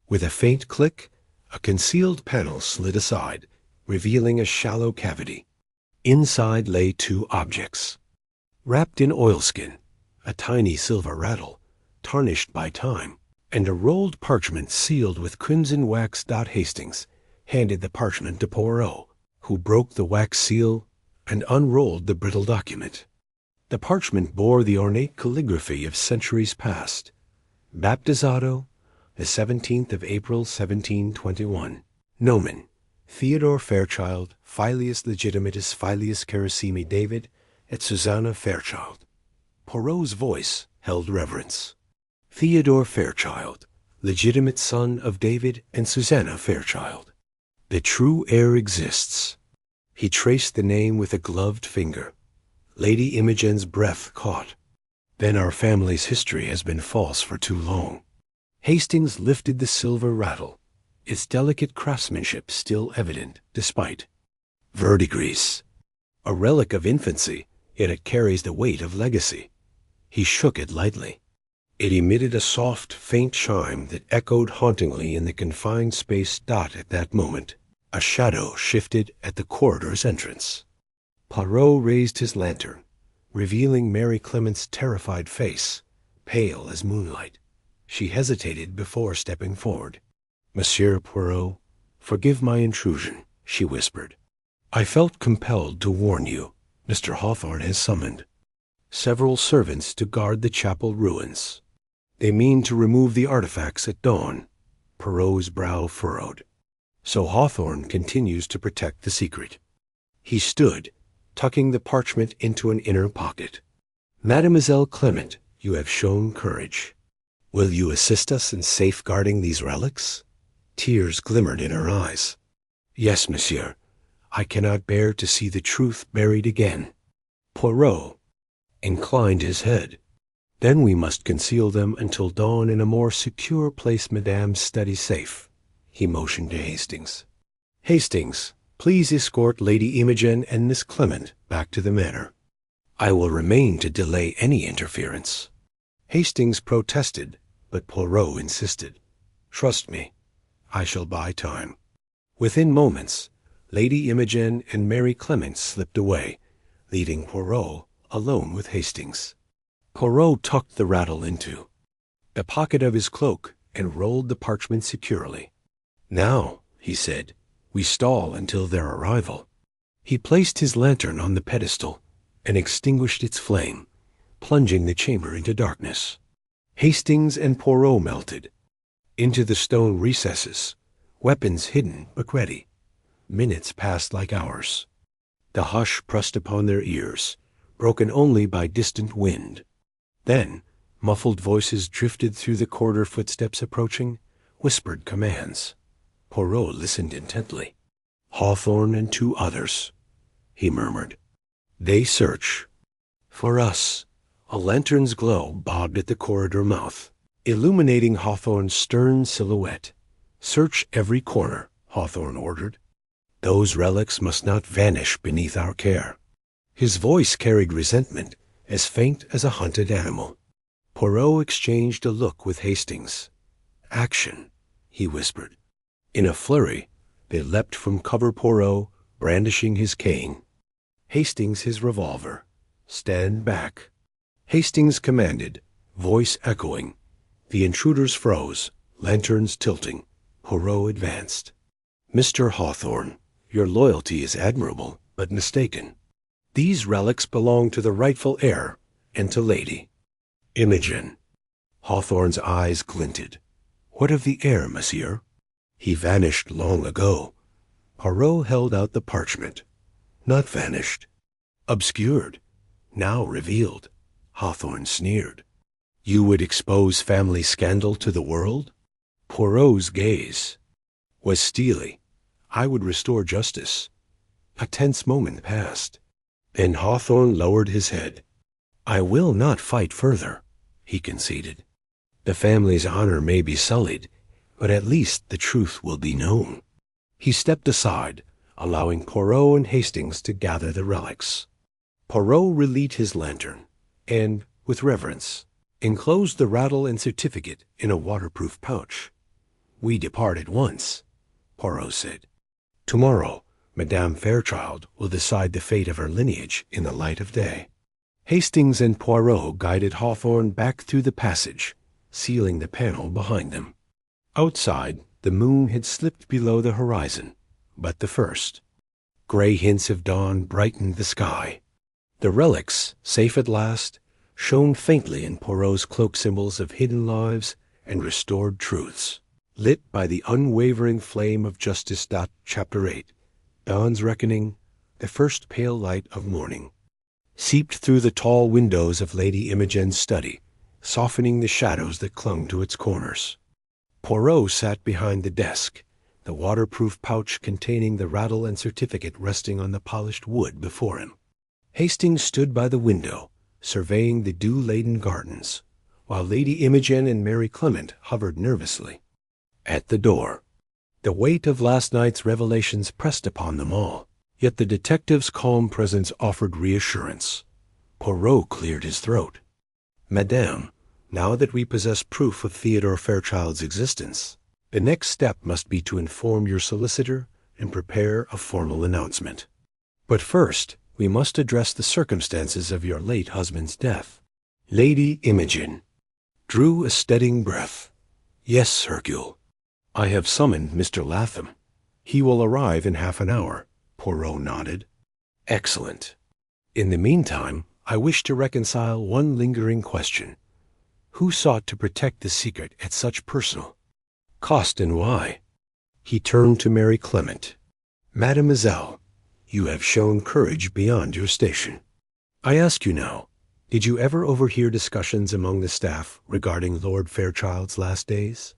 With a faint click, a concealed panel slid aside, revealing a shallow cavity. Inside lay two objects. Wrapped in oilskin, a tiny silver rattle, tarnished by time, and a rolled parchment sealed with crimson wax. Hastings handed the parchment to Poirot, who broke the wax seal and unrolled the brittle document. The parchment bore the ornate calligraphy of centuries past. Baptizado, the 17th of April, 1721. Nomen: Theodore Fairchild, filius legitimatus filius carissimi David, et Susanna Fairchild. Poirot's voice held reverence. Theodore Fairchild, legitimate son of David and Susanna Fairchild. The true heir exists. He traced the name with a gloved finger. Lady Imogen's breath caught. "Then our family's history has been false for too long." Hastings lifted the silver rattle, its delicate craftsmanship still evident despite verdigris. A relic of infancy, yet it carries the weight of legacy. He shook it lightly. It emitted a soft, faint chime that echoed hauntingly in the confined space. At that moment, a shadow shifted at the corridor's entrance. Poirot raised his lantern, revealing Mary Clement's terrified face, pale as moonlight. She hesitated before stepping forward. "Monsieur Poirot, forgive my intrusion," she whispered. "I felt compelled to warn you. Mr. Hawthorne has summoned several servants to guard the chapel ruins. They mean to remove the artifacts at dawn." Poirot's brow furrowed. "So Hawthorne continues to protect the secret." He stood, tucking the parchment into an inner pocket. "Mademoiselle Clement, you have shown courage. Will you assist us in safeguarding these relics?" Tears glimmered in her eyes. "Yes, monsieur. I cannot bear to see the truth buried again." Poirot inclined his head. "Then we must conceal them until dawn in a more secure place. Madame's study safe." He motioned to Hastings. "Hastings, please escort Lady Imogen and Miss Clement back to the manor. I will remain to delay any interference." Hastings protested, but Poirot insisted. "Trust me, I shall buy time." Within moments, Lady Imogen and Mary Clement slipped away, leaving Poirot alone with Hastings. Poirot tucked the rattle into the pocket of his cloak and rolled the parchment securely. "Now," he said, "we stall until their arrival." He placed his lantern on the pedestal and extinguished its flame, plunging the chamber into darkness. Hastings and Poirot melted into the stone recesses, weapons hidden but ready. Minutes passed like hours. The hush pressed upon their ears, broken only by distant wind. Then, muffled voices drifted through the corridor, footsteps approaching, whispered commands. Poirot listened intently. "Hawthorne and 2 others," he murmured. "They search. For us." A lantern's glow bobbed at the corridor mouth, illuminating Hawthorne's stern silhouette. "Search every corner," Hawthorne ordered. "Those relics must not vanish beneath our care." His voice carried resentment, as faint as a hunted animal. Poirot exchanged a look with Hastings. "Action," he whispered. In a flurry, they leapt from cover, Poirot brandishing his cane, Hastings his revolver. "Stand back." Hastings commanded, voice echoing. The intruders froze, lanterns tilting. Poirot advanced. "Mr. Hawthorne, your loyalty is admirable, but mistaken. These relics belong to the rightful heir and to Lady Imogen." Hawthorne's eyes glinted. "What of the heir, monsieur?" "He vanished long ago." Poirot held out the parchment. "Not vanished. Obscured. Now revealed." Hawthorne sneered. "You would expose family scandal to the world?" Poirot's gaze was steely. "I would restore justice." A tense moment passed. Then Hawthorne lowered his head. "I will not fight further," he conceded. "The family's honor may be sullied, but at least the truth will be known." He stepped aside, allowing Poirot and Hastings to gather the relics. Poirot relit his lantern, and, with reverence, enclosed the rattle and certificate in a waterproof pouch. "We depart at once," Poirot said. "Tomorrow, Madame Fairchild will decide the fate of her lineage in the light of day." Hastings and Poirot guided Hawthorne back through the passage, sealing the panel behind them. Outside, the moon had slipped below the horizon, but the first gray hints of dawn brightened the sky. The relics, safe at last, shone faintly in Poirot's cloak, symbols of hidden lives and restored truths. Lit by the unwavering flame of justice. Chapter 8. Dawn's reckoning, the first pale light of morning, seeped through the tall windows of Lady Imogen's study, softening the shadows that clung to its corners. Poirot sat behind the desk, the waterproof pouch containing the rattle and certificate resting on the polished wood before him. Hastings stood by the window, surveying the dew-laden gardens, while Lady Imogen and Mary Clement hovered nervously at the door. The weight of last night's revelations pressed upon them all, yet the detective's calm presence offered reassurance. Poirot cleared his throat. "Madame, now that we possess proof of Theodore Fairchild's existence, the next step must be to inform your solicitor and prepare a formal announcement. But first, we must address the circumstances of your late husband's death." Lady Imogen drew a steadying breath. "Yes, Hercule. I have summoned Mr. Latham. He will arrive in half an hour." Poirot nodded. "Excellent. In the meantime, I wish to reconcile one lingering question. Who sought to protect the secret at such personal cost, and why?" He turned to Mary Clement. "Mademoiselle, you have shown courage beyond your station. I ask you now, did you ever overhear discussions among the staff regarding Lord Fairchild's last days?"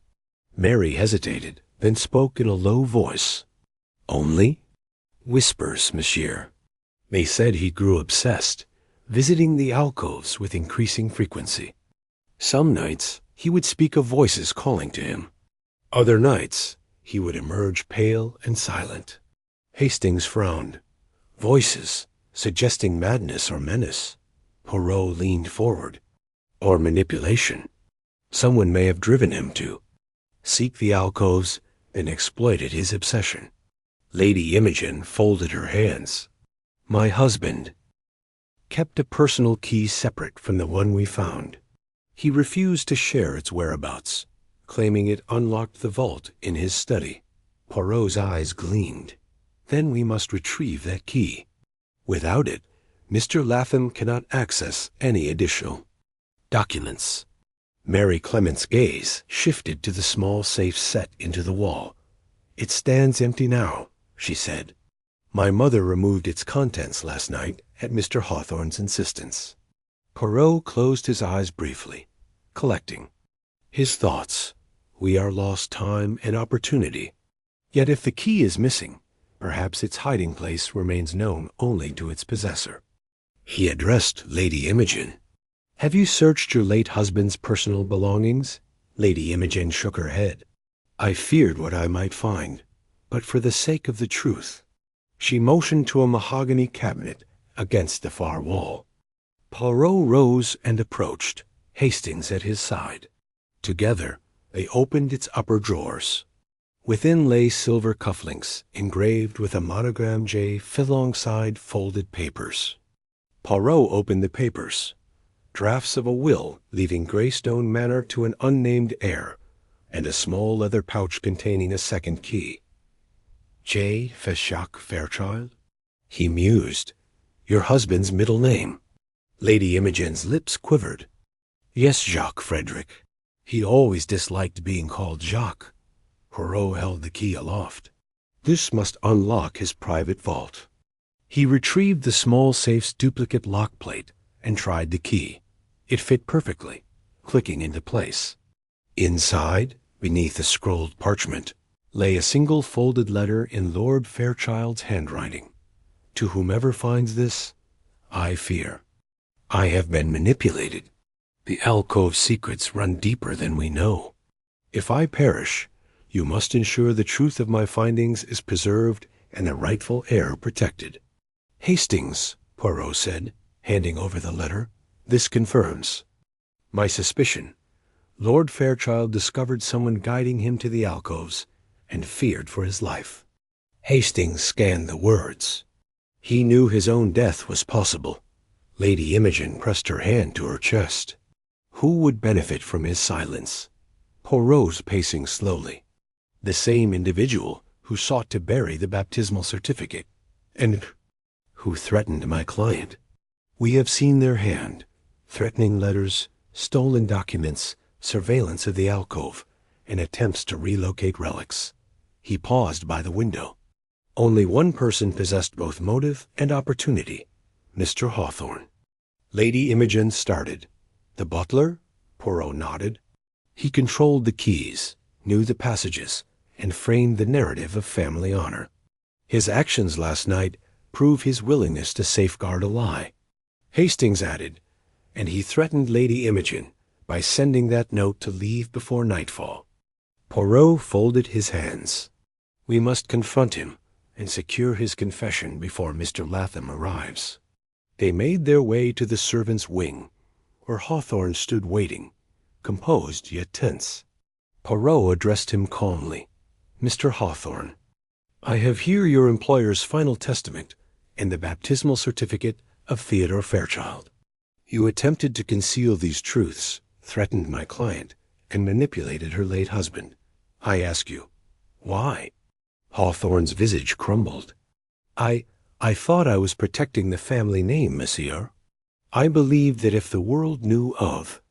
Mary hesitated, then spoke in a low voice. "Only whispers, monsieur. They said he grew obsessed, visiting the alcoves with increasing frequency. Some nights he would speak of voices calling to him. Other nights he would emerge pale and silent." Hastings frowned. "Voices suggesting madness or menace." Poirot leaned forward. "Or manipulation. Someone may have driven him to seek the alcoves and exploited his obsession." Lady Imogen folded her hands. "My husband kept a personal key separate from the one we found. He refused to share its whereabouts, claiming it unlocked the vault in his study." Poirot's eyes gleamed. "Then we must retrieve that key. Without it, Mr. Latham cannot access any additional documents." Mary Clement's gaze shifted to the small safe set into the wall. "It stands empty now," she said. "My mother removed its contents last night at Mr. Hawthorne's insistence. Poirot closed his eyes briefly, collecting his thoughts. We are lost time and opportunity. Yet if the key is missing, perhaps its hiding place remains known only to its possessor. He addressed Lady Imogen. Have you searched your late husband's personal belongings? Lady Imogen shook her head. I feared what I might find, but for the sake of the truth. She motioned to a mahogany cabinet against the far wall. Poirot rose and approached, Hastings at his side. Together, they opened its upper drawers. Within lay silver cufflinks engraved with a monogram J alongside folded papers. Poirot opened the papers. Drafts of a will leaving Greystone Manor to an unnamed heir, and a small leather pouch containing a second key. J. Jacques Fairchild? He mused. Your husband's middle name. Lady Imogen's lips quivered. Yes, Jacques Frederick. He always disliked being called Jacques. Poirot held the key aloft. This must unlock his private vault. He retrieved the small safe's duplicate lock plate and tried the key. It fit perfectly, clicking into place. Inside, beneath a scrolled parchment, lay a single folded letter in Lord Fairchild's handwriting. To whomever finds this, I fear. I have been manipulated. The alcove secrets run deeper than we know. If I perish, you must ensure the truth of my findings is preserved and the rightful heir protected. Hastings, Poirot said, handing over the letter, this confirms my suspicion. Lord Fairchild discovered someone guiding him to the alcoves and feared for his life. Hastings scanned the words. He knew his own death was possible. Lady Imogen pressed her hand to her chest. Who would benefit from his silence? Poirot's pacing slowly. The same individual who sought to bury the baptismal certificate, and who threatened my client. We have seen their hand, threatening letters, stolen documents, surveillance of the alcove, and attempts to relocate relics. He paused by the window. Only one person possessed both motive and opportunity, Mr. Hawthorne. Lady Imogen started. The butler? Poirot nodded. He controlled the keys, knew the passages, and framed the narrative of family honor. His actions last night prove his willingness to safeguard a lie. Hastings added, and he threatened Lady Imogen by sending that note to leave before nightfall. Poirot folded his hands. We must confront him and secure his confession before Mr. Latham arrives. They made their way to the servants' wing, where Hawthorne stood waiting, composed yet tense. Poirot addressed him calmly. Mr. Hawthorne, I have here your employer's final testament and the baptismal certificate of Theodore Fairchild. You attempted to conceal these truths, threatened my client, and manipulated her late husband. I ask you, why? Hawthorne's visage crumbled. I thought I was protecting the family name, monsieur. I believed that if the world knew of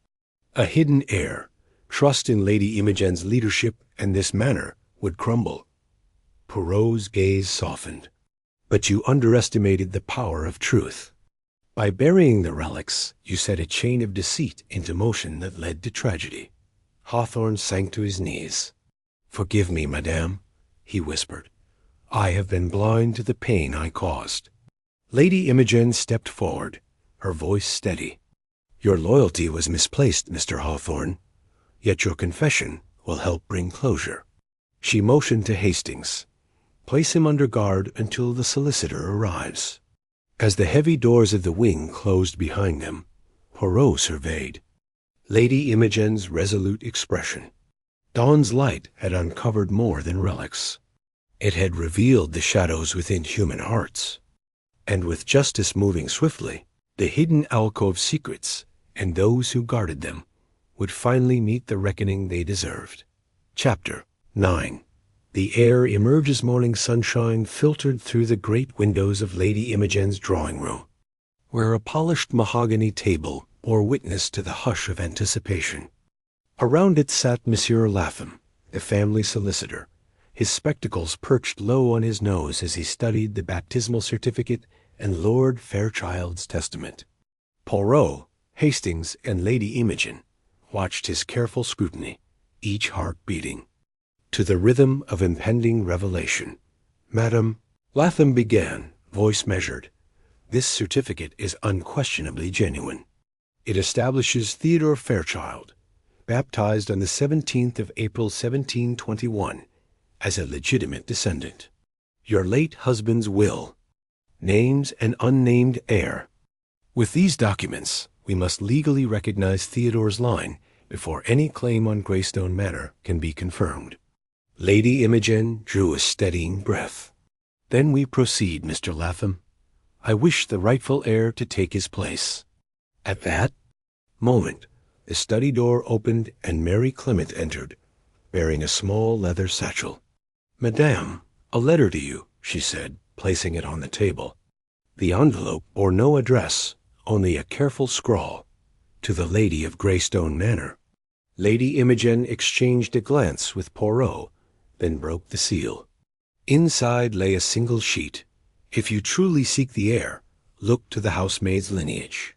a hidden heir, trust in Lady Imogen's leadership and this manor would crumble. Poirot's gaze softened. But you underestimated the power of truth. By burying the relics, you set a chain of deceit into motion that led to tragedy. Hawthorne sank to his knees. Forgive me, madame, he whispered. I have been blind to the pain I caused. Lady Imogen stepped forward, her voice steady. Your loyalty was misplaced, Mr. Hawthorne, yet your confession will help bring closure. She motioned to Hastings. Place him under guard until the solicitor arrives. As the heavy doors of the wing closed behind them, Poirot surveyed Lady Imogen's resolute expression. Dawn's light had uncovered more than relics. It had revealed the shadows within human hearts. And with justice moving swiftly, the hidden alcove secrets and those who guarded them would finally meet the reckoning they deserved. Chapter 9. The air emerges morning sunshine filtered through the great windows of Lady Imogen's drawing room, where a polished mahogany table bore witness to the hush of anticipation. Around it sat Monsieur Latham, the family solicitor, his spectacles perched low on his nose as he studied the baptismal certificate and Lord Fairchild's testament. Poirot, Hastings, and Lady Imogen watched his careful scrutiny, each heart beating. To the rhythm of impending revelation, Madam, Latham began, voice measured, this certificate is unquestionably genuine. It establishes Theodore Fairchild, baptized on the 17th of April 1721, as a legitimate descendant. Your late husband's will names an unnamed heir. With these documents, we must legally recognize Theodore's line before any claim on Greystone Manor can be confirmed. Lady Imogen drew a steadying breath. Then we proceed, Mr. Latham. I wish the rightful heir to take his place. At that moment, the study door opened and Mary Clement entered, bearing a small leather satchel. Madame, a letter to you, she said, placing it on the table. The envelope bore no address, only a careful scrawl, to the Lady of Greystone Manor. Lady Imogen exchanged a glance with Poirot, then broke the seal. Inside lay a single sheet. If you truly seek the heir, look to the housemaid's lineage.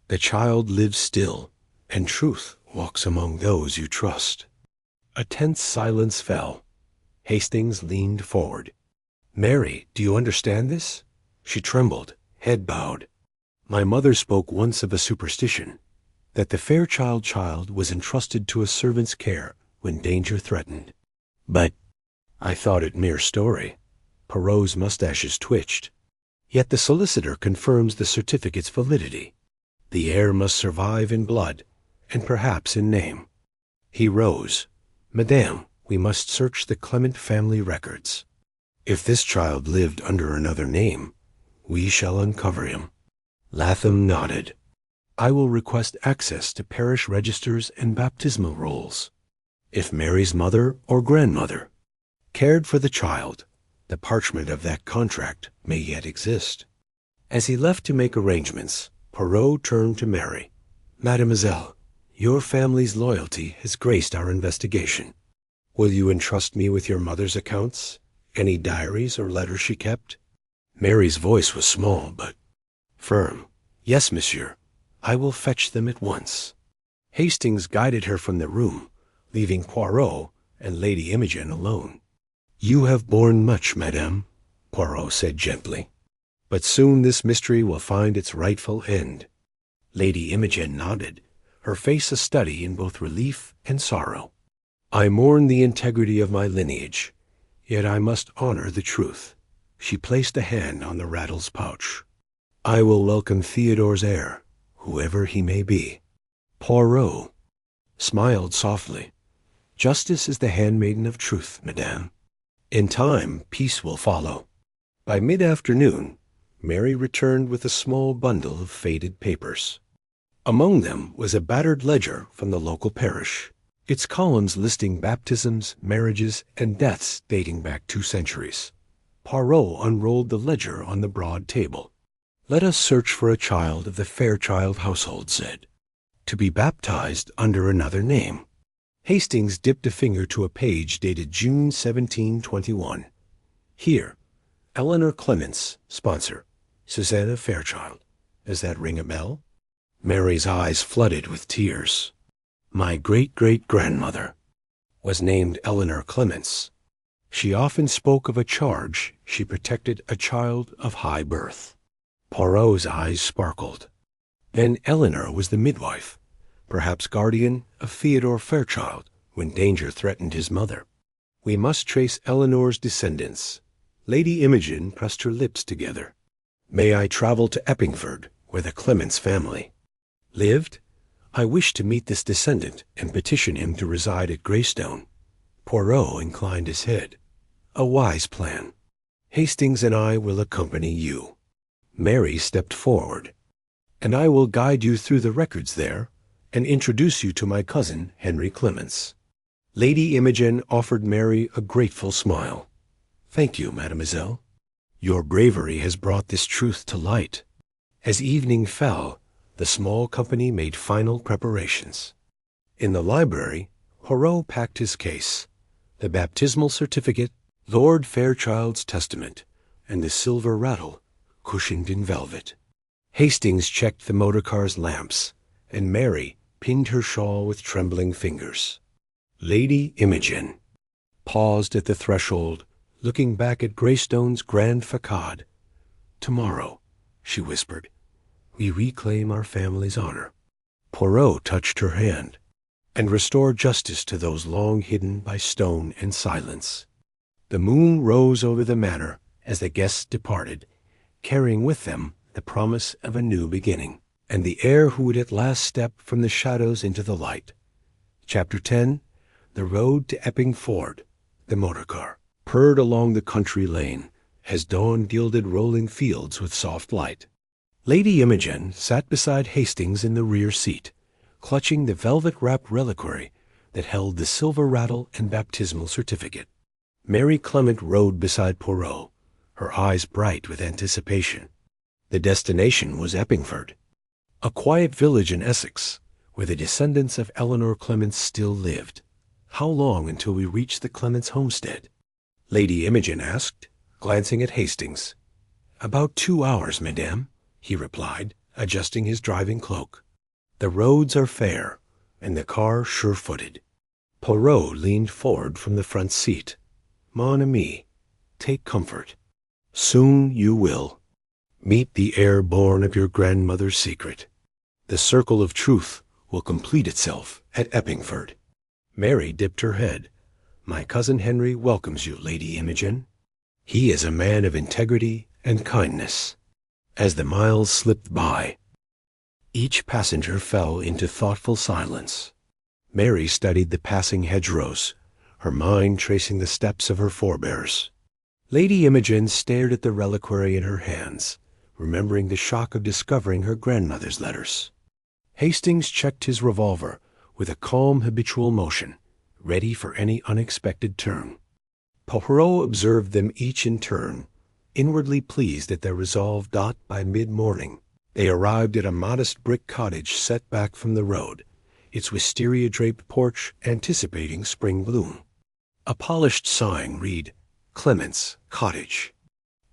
The child lives still, and truth walks among those you trust. A tense silence fell. Hastings leaned forward. Mary, do you understand this? She trembled, head bowed. My mother spoke once of a superstition, that the Fairchild child was entrusted to a servant's care when danger threatened. But I thought it mere story. Poirot's mustaches twitched. Yet the solicitor confirms the certificate's validity. The heir must survive in blood, and perhaps in name. He rose. Madame, we must search the Clement family records. If this child lived under another name, we shall uncover him. Latham nodded. I will request access to parish registers and baptismal rolls. If Mary's mother or grandmother cared for the child, the parchment of that contract may yet exist. As he left to make arrangements, Poirot turned to Mary. Mademoiselle, your family's loyalty has graced our investigation. Will you entrust me with your mother's accounts? Any diaries or letters she kept? Mary's voice was small, but firm. Yes, monsieur. I will fetch them at once. Hastings guided her from the room, leaving Poirot and Lady Imogen alone. You have borne much, madame, Poirot said gently. But soon this mystery will find its rightful end. Lady Imogen nodded, her face a study in both relief and sorrow. I mourn the integrity of my lineage, yet I must honor the truth. She placed a hand on the rattle's pouch. I will welcome Theodore's heir, whoever he may be. Poirot smiled softly. Justice is the handmaiden of truth, madame. In time, peace will follow. By mid-afternoon, Mary returned with a small bundle of faded papers. Among them was a battered ledger from the local parish, its columns listing baptisms, marriages, and deaths dating back 2 centuries. Poirot unrolled the ledger on the broad table. Let us search for a child of the Fairchild household, said, to be baptized under another name. Hastings dipped a finger to a page dated June 1721. Here, Eleanor Clements, sponsor, Susanna Fairchild. Does that ring a bell? Mary's eyes flooded with tears. My great-great-grandmother was named Eleanor Clements. She often spoke of a charge she protected a child of high birth. Poirot's eyes sparkled. Then Eleanor was the midwife, perhaps guardian of Theodore Fairchild when danger threatened his mother. We must trace Eleanor's descendants. Lady Imogen pressed her lips together. May I travel to Eppingford, where the Clements family lived? I wish to meet this descendant and petition him to reside at Greystone. Poirot inclined his head. A wise plan. Hastings and I will accompany you. Mary stepped forward. And I will guide you through the records there and introduce you to my cousin, Henry Clements. Lady Imogen offered Mary a grateful smile. Thank you, mademoiselle. Your bravery has brought this truth to light. As evening fell, the small company made final preparations. In the library, Poirot packed his case, the baptismal certificate, Lord Fairchild's testament, and the silver rattle cushioned in velvet. Hastings checked the motorcar's lamps, and Mary pinned her shawl with trembling fingers. Lady Imogen paused at the threshold, looking back at Greystone's grand facade. "Tomorrow," she whispered, "we reclaim our family's honor." Poirot touched her hand, and restored justice to those long hidden by stone and silence. The moon rose over the manor as the guests departed, carrying with them the promise of a new beginning, and the heir who would at last step from the shadows into the light. Chapter 10. The road to Epping Ford. The motor car purred along the country lane as dawn gilded rolling fields with soft light. Lady Imogen sat beside Hastings in the rear seat, clutching the velvet-wrapped reliquary that held the silver rattle and baptismal certificate. Mary Clement rode beside Poirot, her eyes bright with anticipation. The destination was Eppingford, a quiet village in Essex, where the descendants of Eleanor Clements still lived. "How long until we reach the Clements homestead?" Lady Imogen asked, glancing at Hastings. "About 2 hours, madame," he replied, adjusting his driving cloak. "The roads are fair, and the car sure-footed." Poirot leaned forward from the front seat. "Mon ami, take comfort. Soon you will meet the heir born of your grandmother's secret. The circle of truth will complete itself at Eppingford." Mary dipped her head. "My cousin Henry welcomes you, Lady Imogen. He is a man of integrity and kindness." As the miles slipped by, each passenger fell into thoughtful silence. Mary studied the passing hedgerows, her mind tracing the steps of her forebears. Lady Imogen stared at the reliquary in her hands, remembering the shock of discovering her grandmother's letters. Hastings checked his revolver with a calm habitual motion, ready for any unexpected turn. Poirot observed them each in turn, inwardly pleased at their resolve. By mid-morning, they arrived at a modest brick cottage set back from the road, its wisteria-draped porch anticipating spring bloom. A polished sign read, "Clements Cottage,"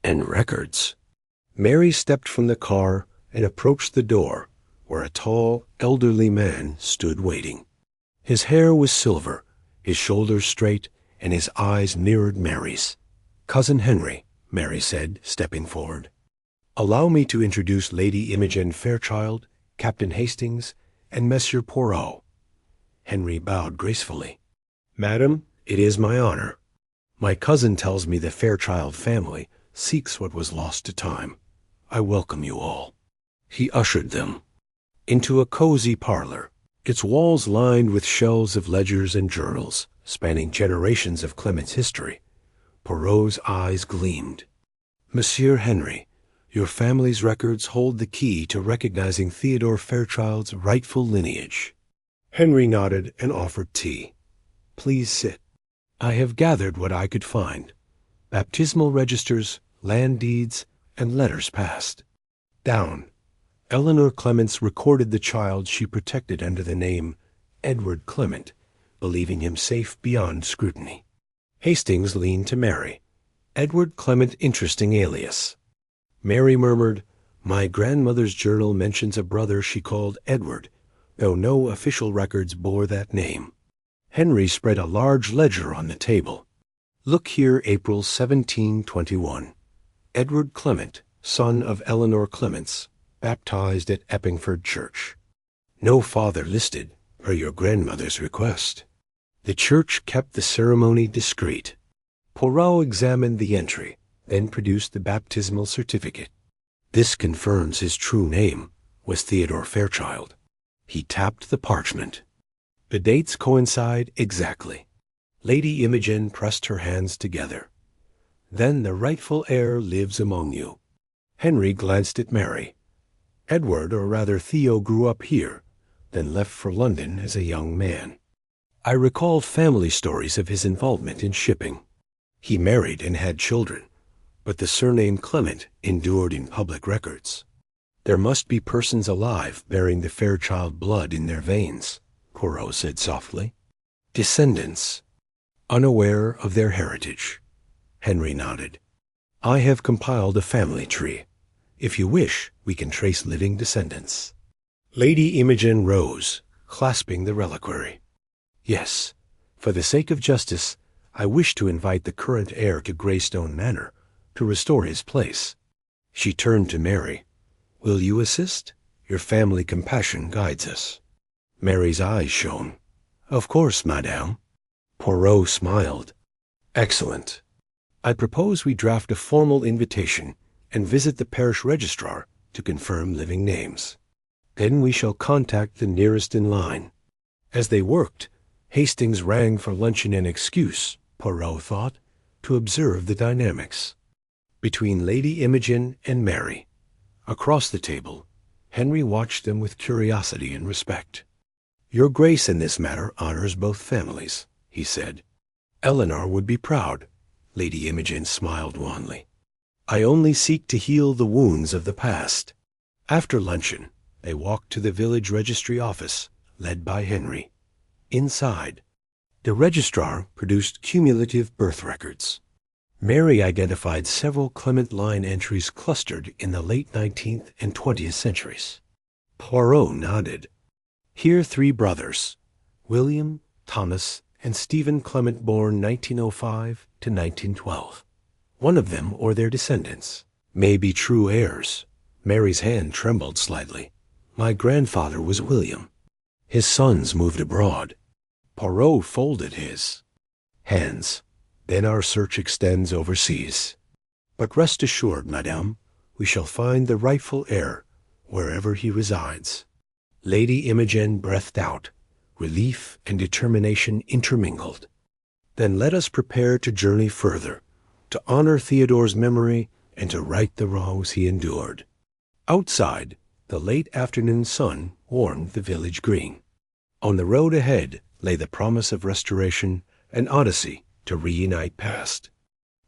and records. Mary stepped from the car and approached the door, where a tall, elderly man stood waiting. His hair was silver, his shoulders straight, and his eyes mirrored Mary's. "Cousin Henry," Mary said, stepping forward. "Allow me to introduce Lady Imogen Fairchild, Captain Hastings, and Monsieur Poirot." Henry bowed gracefully. "Madam, it is my honor. My cousin tells me the Fairchild family seeks what was lost to time. I welcome you all." He ushered them into a cozy parlor, its walls lined with shelves of ledgers and journals spanning generations of Clement's history. Poirot's eyes gleamed. "Monsieur Henry, your family's records hold the key to recognizing Theodore Fairchild's rightful lineage." Henry nodded and offered tea. "Please sit. I have gathered what I could find: baptismal registers, land deeds, and letters passed. Down, Eleanor Clements recorded the child she protected under the name Edward Clement, believing him safe beyond scrutiny." Hastings leaned to Mary. "Edward Clement, interesting alias." Mary murmured, "My grandmother's journal mentions a brother she called Edward, though no official records bore that name." Henry spread a large ledger on the table. "Look here, April 1721. Edward Clement, son of Eleanor Clements, baptized at Eppingford Church. No father listed, per your grandmother's request. The church kept the ceremony discreet." Poirot examined the entry, then produced the baptismal certificate. "This confirms his true name was Theodore Fairchild." He tapped the parchment. "The dates coincide exactly." Lady Imogen pressed her hands together. "Then the rightful heir lives among you." Henry glanced at Mary. "Edward, or rather Theo, grew up here, then left for London as a young man. I recall family stories of his involvement in shipping. He married and had children, but the surname Clement endured in public records. There must be persons alive bearing the Fairchild blood in their veins," Poirot said softly. "Descendants, unaware of their heritage." Henry nodded. "I have compiled a family tree. If you wish, we can trace living descendants. Lady Imogen rose, clasping the reliquary. Yes, for the sake of justice, I wish to invite the current heir to Greystone Manor to restore his place. She turned to Mary. Will you assist? Your family compassion guides us. Mary's eyes shone. Of course, madame. Poirot smiled. Excellent. I propose we draft a formal invitation and visit the parish registrar to confirm living names. Then we shall contact the nearest in line. As they worked, Hastings rang for luncheon, an excuse, Poirot thought, to observe the dynamics between Lady Imogen and Mary. Across the table, Henry watched them with curiosity and respect. Your Grace in this matter honors both families, he said. Eleanor would be proud. Lady Imogen smiled wanly. I only seek to heal the wounds of the past. After luncheon, they walked to the village registry office, led by Henry. Inside, the registrar produced cumulative birth records. Mary identified several Clement line entries clustered in the late 19th and 20th centuries. Poirot nodded. Here 3 brothers, William, Thomas, and Stephen Clement, born 1905 to 1912. One of them, or their descendants, may be true heirs. Mary's hand trembled slightly. My grandfather was William. His sons moved abroad. Poirot folded his hands. Then our search extends overseas. But rest assured, madame, we shall find the rightful heir wherever he resides. Lady Imogen breathed out, relief and determination intermingled. Then let us prepare to journey further, to honor Theodore's memory and to right the wrongs he endured. Outside, the late afternoon sun warmed the village green. On the road ahead lay the promise of restoration, an odyssey to reunite past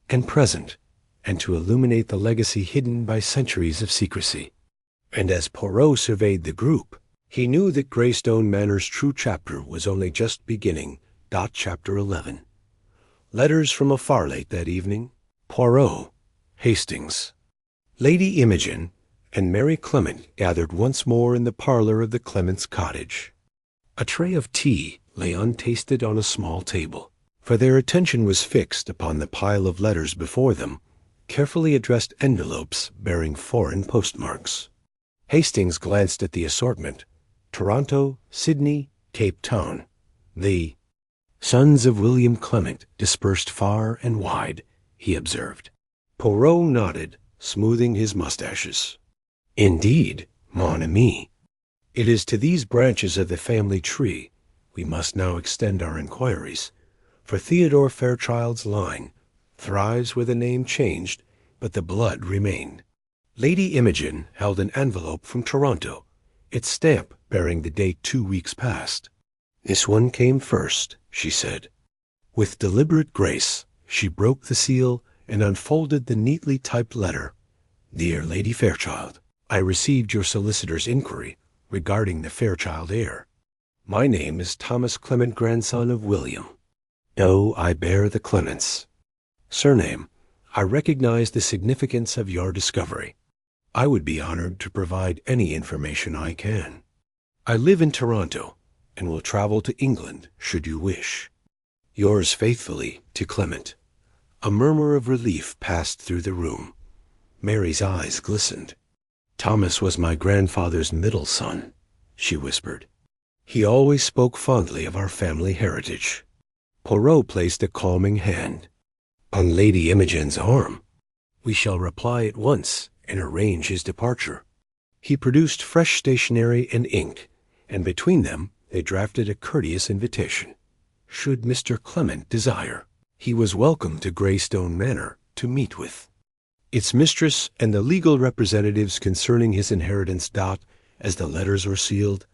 and present, and to illuminate the legacy hidden by centuries of secrecy. And as Poirot surveyed the group, he knew that Greystone Manor's true chapter was only just beginning. Chapter 11. Letters from afar late that evening. Poirot, Hastings, Lady Imogen, and Mary Clement gathered once more in the parlor of the Clements' cottage. A tray of tea lay untasted on a small table, for their attention was fixed upon the pile of letters before them, carefully addressed envelopes bearing foreign postmarks. Hastings glanced at the assortment. Toronto, Sydney, Cape Town. The sons of William Clement dispersed far and wide, he observed. Poirot nodded, smoothing his mustaches. Indeed, mon ami. It is to these branches of the family tree we must now extend our inquiries, for Theodore Fairchild's line thrives where the name changed, but the blood remained. Lady Imogen held an envelope from Toronto, its stamp bearing the date 2 weeks past. This one came first, she said. With deliberate grace, she broke the seal and unfolded the neatly typed letter. Dear Lady Fairchild, I received your solicitor's inquiry regarding the Fairchild heir. My name is Thomas Clement, grandson of William. No, I bear the Clements. Surname, I recognize the significance of your discovery. I would be honored to provide any information I can. I live in Toronto and will travel to England should you wish. Yours faithfully, to Clement. A murmur of relief passed through the room. Mary's eyes glistened. Thomas was my grandfather's middle son, she whispered. He always spoke fondly of our family heritage. Poirot placed a calming hand on Lady Imogen's arm. We shall reply at once and arrange his departure. He produced fresh stationery and ink, and between them they drafted a courteous invitation. Should Mr. Clement desire, he was welcome to Greystone Manor to meet with its mistress and the legal representatives concerning his inheritance. As the letters were sealed,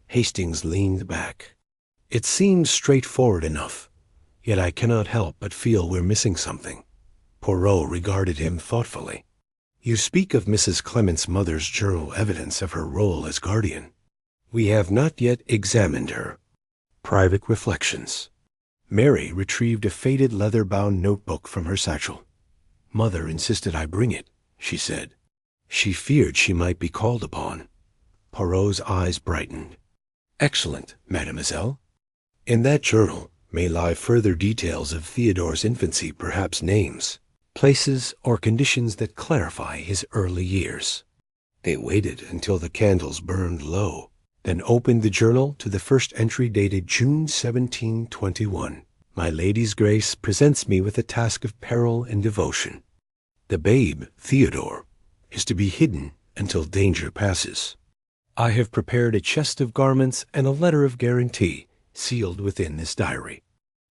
Hastings leaned back. It seems straightforward enough, yet I cannot help but feel we're missing something. Poirot regarded him thoughtfully. You speak of Mrs. Clement's mother's journal evidence of her role as guardian. We have not yet examined her. Private reflections. Mary retrieved a faded leather-bound notebook from her satchel. Mother insisted I bring it, she said. She feared she might be called upon. Poirot's eyes brightened. "Excellent, mademoiselle. In that journal may lie further details of Theodore's infancy, perhaps names, places, or conditions that clarify his early years." They waited until the candles burned low, then opened the journal to the first entry dated June 1721. "My lady's grace presents me with a task of peril and devotion. The babe, Theodore, is to be hidden until danger passes. I have prepared a chest of garments and a letter of guarantee sealed within this diary.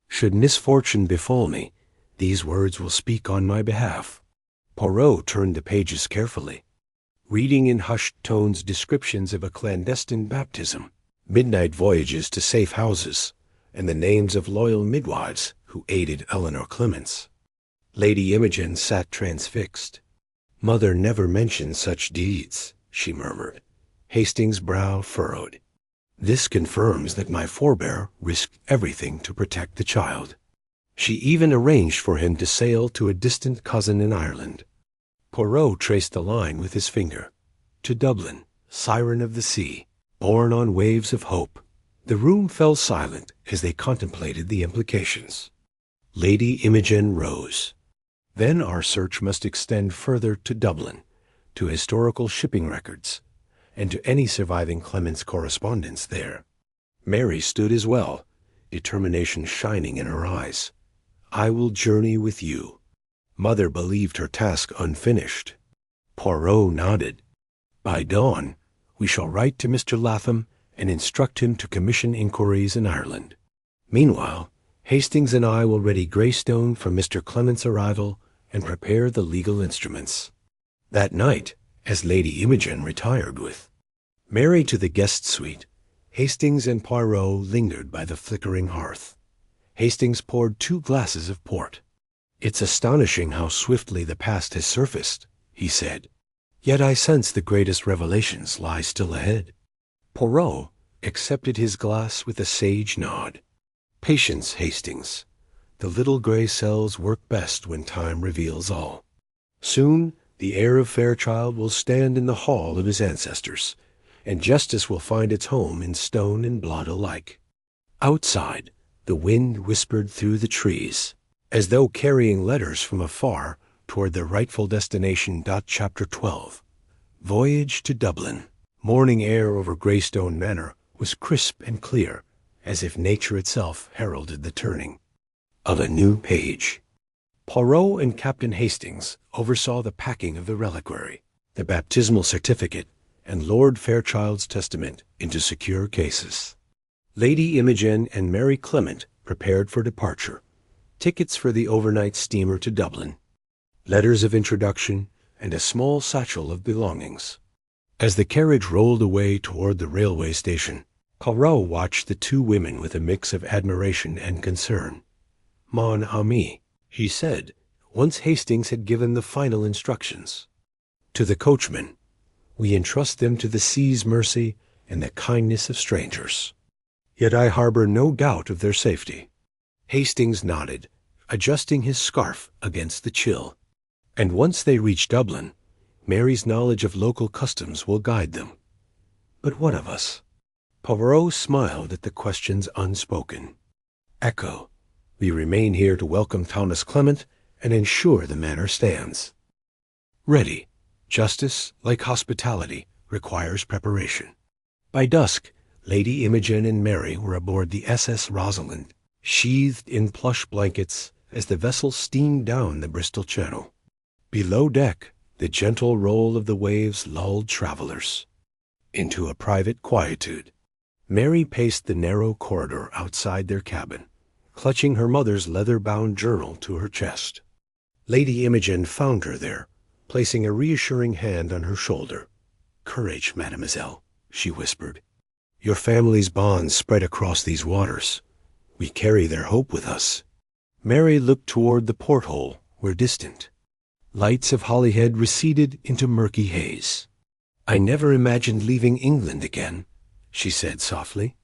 Should misfortune befall me, these words will speak on my behalf." Poirot turned the pages carefully, reading in hushed tones descriptions of a clandestine baptism, midnight voyages to safe houses, and the names of loyal midwives who aided Eleanor Clements. Lady Imogen sat transfixed. "Mother never mentioned such deeds," she murmured. Hastings' brow furrowed. "This confirms that my forebear risked everything to protect the child. She even arranged for him to sail to a distant cousin in Ireland." Poirot traced the line with his finger. "To Dublin, siren of the sea, borne on waves of hope." The room fell silent as they contemplated the implications. Lady Imogen rose. "Then our search must extend further to Dublin, to historical shipping records, and to any surviving Clements correspondence there." Mary stood as well, determination shining in her eyes. "I will journey with you." Mother believed her task unfinished. Poirot nodded. "By dawn, we shall write to Mr. Latham and instruct him to commission inquiries in Ireland. Meanwhile, Hastings and I will ready Greystone for Mr. Clement's arrival and prepare the legal instruments." That night, as Lady Imogen retired with Mary to the guest suite, Hastings and Poirot lingered by the flickering hearth. Hastings poured 2 glasses of port. "It's astonishing how swiftly the past has surfaced," he said. "Yet I sense the greatest revelations lie still ahead." Poirot accepted his glass with a sage nod. "Patience, Hastings. The little gray cells work best when time reveals all. Soon the heir of Fairchild will stand in the hall of his ancestors, and justice will find its home in stone and blood alike." Outside, the wind whispered through the trees, as though carrying letters from afar toward their rightful destination. Chapter 12. Voyage to Dublin. Morning air over Greystone Manor was crisp and clear, as if nature itself heralded the turning of a new page. Poirot and Captain Hastings oversaw the packing of the reliquary, the baptismal certificate, and Lord Fairchild's testament into secure cases. Lady Imogen and Mary Clement prepared for departure, tickets for the overnight steamer to Dublin, letters of introduction, and a small satchel of belongings. As the carriage rolled away toward the railway station, Poirot watched the 2 women with a mix of admiration and concern. "Mon ami," he said, once Hastings had given the final instructions. To the coachman, "We entrust them to the sea's mercy and the kindness of strangers. Yet I harbor no doubt of their safety." Hastings nodded, adjusting his scarf against the chill. "And once they reach Dublin, Mary's knowledge of local customs will guide them. But what of us?" Poirot smiled at the questions unspoken. "Echo, we remain here to welcome Thomas Clement and ensure the manor stands ready. Justice, like hospitality, requires preparation." By dusk, Lady Imogen and Mary were aboard the SS Rosalind, sheathed in plush blankets as the vessel steamed down the Bristol Channel. Below deck, the gentle roll of the waves lulled travelers into a private quietude. Mary paced the narrow corridor outside their cabin, clutching her mother's leather-bound journal to her chest. Lady Imogen found her there, placing a reassuring hand on her shoulder. "Courage, mademoiselle," she whispered. "Your family's bonds spread across these waters. We carry their hope with us." Mary looked toward the porthole, where distant lights of Holyhead receded into murky haze. "I never imagined leaving England again," she said softly.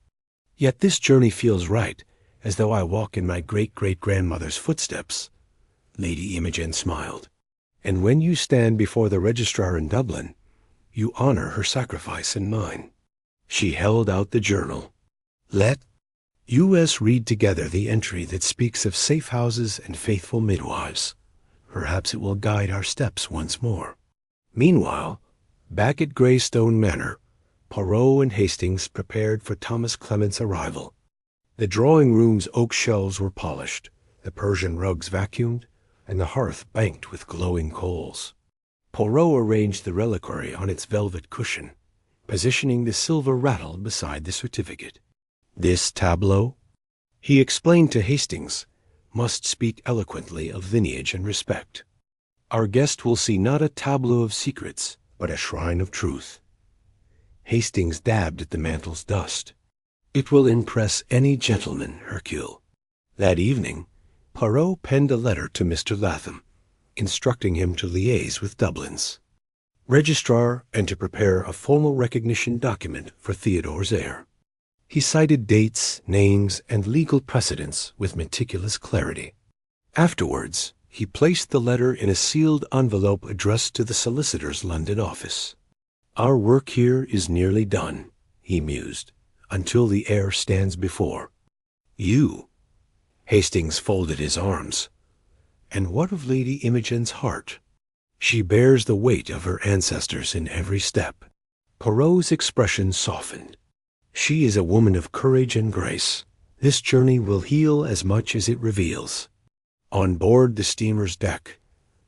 "Yet this journey feels right, as though I walk in my great-great-grandmother's footsteps." Lady Imogen smiled. And when you stand before the registrar in Dublin, you honor her sacrifice and mine." She held out the journal. "Let us read together the entry that speaks of safe houses and faithful midwives. Perhaps it will guide our steps once more." Meanwhile, back at Greystone Manor, Poirot and Hastings prepared for Thomas Clement's arrival. The drawing-room's oak shelves were polished, the Persian rugs vacuumed, and the hearth banked with glowing coals. Poirot arranged the reliquary on its velvet cushion, positioning the silver rattle beside the certificate. "This tableau," he explained to Hastings, "must speak eloquently of lineage and respect. Our guest will see not a tableau of secrets, but a shrine of truth." Hastings dabbed at the mantle's dust. "It will impress any gentleman, Hercule." That evening, Poirot penned a letter to Mr. Latham, instructing him to liaise with Dublin's registrar and to prepare a formal recognition document for Theodore's heir. He cited dates, names, and legal precedents with meticulous clarity. Afterwards, he placed the letter in a sealed envelope addressed to the solicitor's London office. "Our work here is nearly done," he mused, "until the heir stands before you." Hastings folded his arms. "And what of Lady Imogen's heart? She bears the weight of her ancestors in every step." Poirot's expression softened. "She is a woman of courage and grace. This journey will heal as much as it reveals." On board the steamer's deck,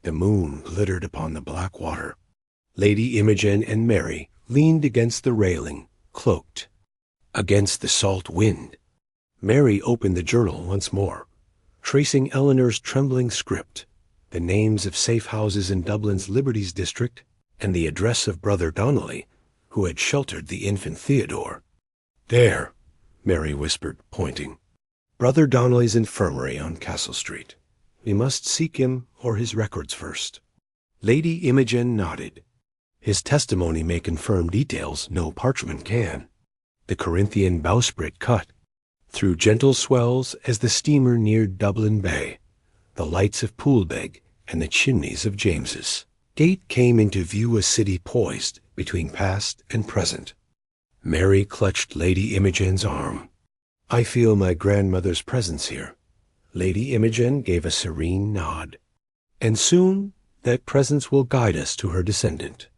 the moon glittered upon the black water. Lady Imogen and Mary leaned against the railing, cloaked against the salt wind. Mary opened the journal once more, tracing Eleanor's trembling script, the names of safe houses in Dublin's Liberties district, and the address of Brother Donnelly, who had sheltered the infant Theodore. "There," Mary whispered, pointing. "Brother Donnelly's infirmary on Castle Street. We must seek him or his records first." Lady Imogen nodded. "His testimony may confirm details no parchment can." The Corinthian bowsprit cut through gentle swells as the steamer neared Dublin Bay. The lights of Poolbeg and the chimneys of James's Gate came into view, a city poised between past and present. Mary clutched Lady Imogen's arm. "I feel my grandmother's presence here." Lady Imogen gave a serene nod. "And soon that presence will guide us to her descendant."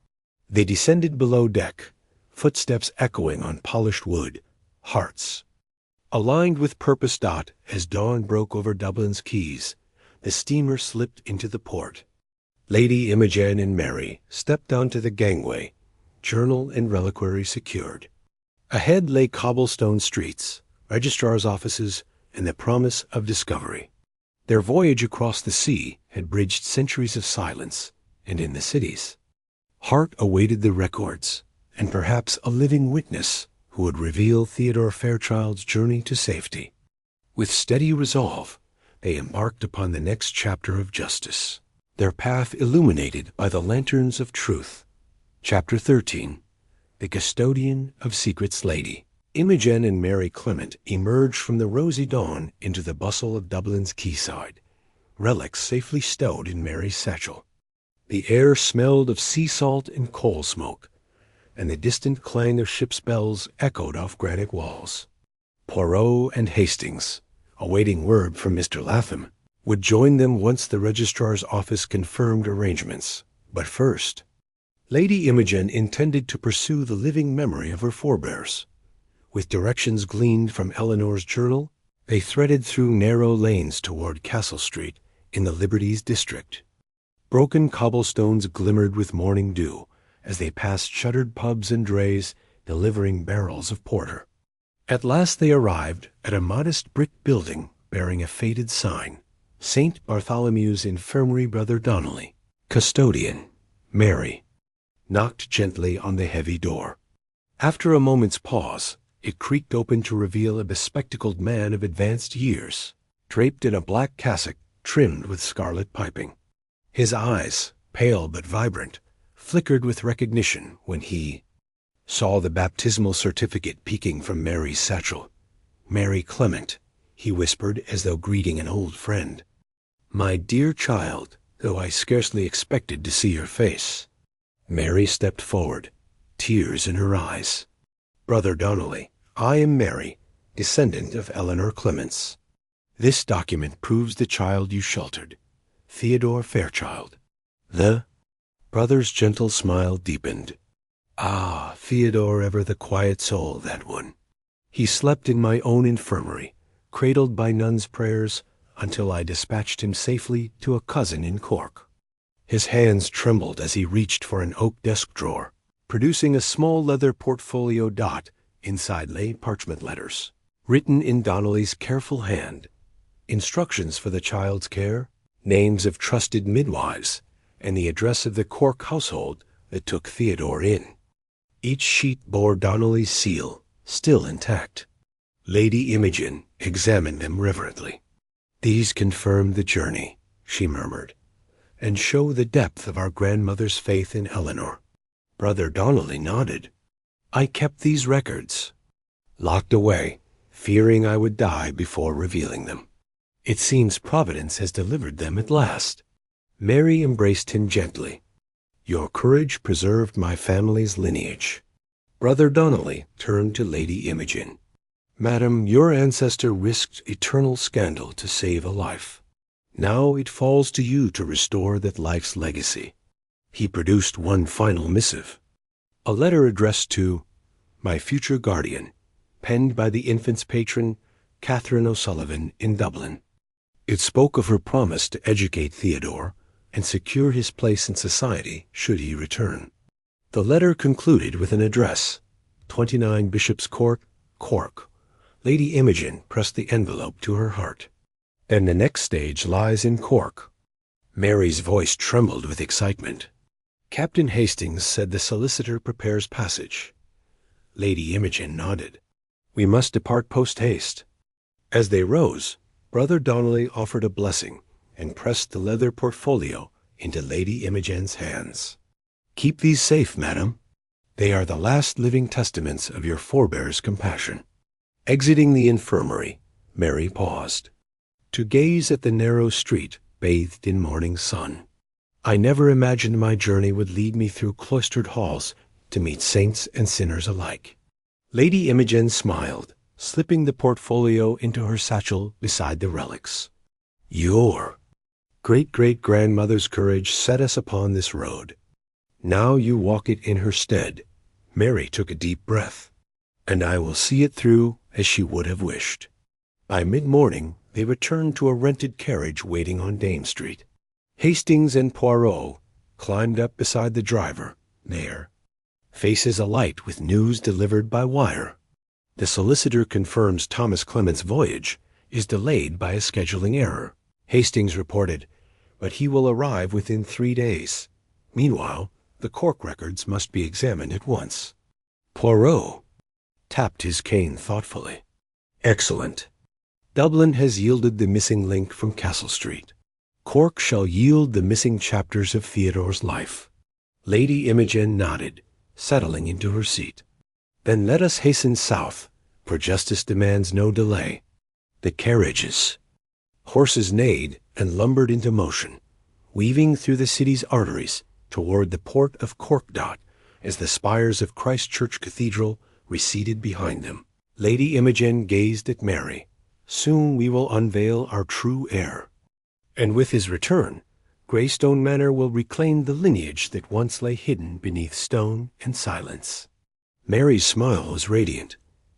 They descended below deck, footsteps echoing on polished wood, hearts aligned with purpose. As dawn broke over Dublin's quays, the steamer slipped into the port. Lady Imogen and Mary stepped onto the gangway, journal and reliquary secured. Ahead lay cobblestone streets, registrar's offices, and the promise of discovery. Their voyage across the sea had bridged centuries of silence, and in the cities, Hart awaited the records, and perhaps a living witness who would reveal Theodore Fairchild's journey to safety. With steady resolve, they embarked upon the next chapter of justice, their path illuminated by the lanterns of truth. Chapter 13. The Custodian of Secrets Lady. Imogen and Mary Clement emerged from the rosy dawn into the bustle of Dublin's quayside, relics safely stowed in Mary's satchel. The air smelled of sea salt and coal smoke, and the distant clang of ships' bells echoed off granite walls. Poirot and Hastings, awaiting word from Mr. Latham, would join them once the registrar's office confirmed arrangements. But first, Lady Imogen intended to pursue the living memory of her forebears. With directions gleaned from Eleanor's journal, they threaded through narrow lanes toward Castle Street in the Liberties district. Broken cobblestones glimmered with morning dew as they passed shuttered pubs and drays delivering barrels of porter. At last they arrived at a modest brick building bearing a faded sign, St. Bartholomew's Infirmary. Brother Donnelly, custodian, Mary, knocked gently on the heavy door. After a moment's pause, it creaked open to reveal a bespectacled man of advanced years, draped in a black cassock trimmed with scarlet piping. His eyes, pale but vibrant, flickered with recognition when he saw the baptismal certificate peeking from Mary's satchel. "Mary Clement," he whispered as though greeting an old friend. "My dear child, though I scarcely expected to see your face." Mary stepped forward, tears in her eyes. "Brother Donnelly, I am Mary, descendant of Eleanor Clements. This document proves the child you sheltered, Theodore Fairchild." The brother's gentle smile deepened. "Ah, Theodore, ever the quiet soul, that one. He slept in my own infirmary, cradled by nuns' prayers, until I dispatched him safely to a cousin in Cork." His hands trembled as he reached for an oak desk drawer, producing a small leather portfolio dot. Inside lay parchment letters, written in Donnelly's careful hand. Instructions for the child's care, names of trusted midwives, and the address of the Cork household that took Theodore in. Each sheet bore Donnelly's seal, still intact. Lady Imogen examined them reverently. "These confirm the journey," she murmured, "and show the depth of our grandmother's faith in Eleanor." Brother Donnelly nodded. "I kept these records, locked away, fearing I would die before revealing them. It seems Providence has delivered them at last." Mary embraced him gently. "Your courage preserved my family's lineage." Brother Donnelly turned to Lady Imogen. "Madam, your ancestor risked eternal scandal to save a life. Now it falls to you to restore that life's legacy." He produced one final missive, a letter addressed to "my future guardian," penned by the infant's patron, Catherine O'Sullivan, in Dublin. It spoke of her promise to educate Theodore and secure his place in society should he return. The letter concluded with an address, 29 Bishop's Court, Cork. Lady Imogen pressed the envelope to her heart. "And the next stage lies in Cork." Mary's voice trembled with excitement. "Captain Hastings said the solicitor prepares passage." Lady Imogen nodded. "We must depart post-haste." As they rose, Brother Donnelly offered a blessing and pressed the leather portfolio into Lady Imogen's hands. "Keep these safe, madam. They are the last living testaments of your forebears' compassion." Exiting the infirmary, Mary paused, to gaze at the narrow street bathed in morning sun. "I never imagined my journey would lead me through cloistered halls to meet saints and sinners alike." Lady Imogen smiled, slipping the portfolio into her satchel beside the relics. "Your great-great-grandmother's courage set us upon this road. Now you walk it in her stead." Mary took a deep breath. "And I will see it through as she would have wished." By mid-morning, they returned to a rented carriage waiting on Dame Street. Hastings and Poirot climbed up beside the driver, their faces alight with news delivered by wire. "The solicitor confirms Thomas Clement's voyage is delayed by a scheduling error," Hastings reported, "but he will arrive within 3 days. Meanwhile, the Cork records must be examined at once." Poirot tapped his cane thoughtfully. "Excellent. Dublin has yielded the missing link from Castle Street. Cork shall yield the missing chapters of Theodore's life." Lady Imogen nodded, settling into her seat. "Then let us hasten south, for justice demands no delay." The carriages. Horses neighed and lumbered into motion, weaving through the city's arteries toward the port of Corkdot as the spires of Christ Church Cathedral receded behind them. Lady Imogen gazed at Mary. "Soon we will unveil our true heir. And with his return, Greystone Manor will reclaim the lineage that once lay hidden beneath stone and silence." Mary's smile was radiant.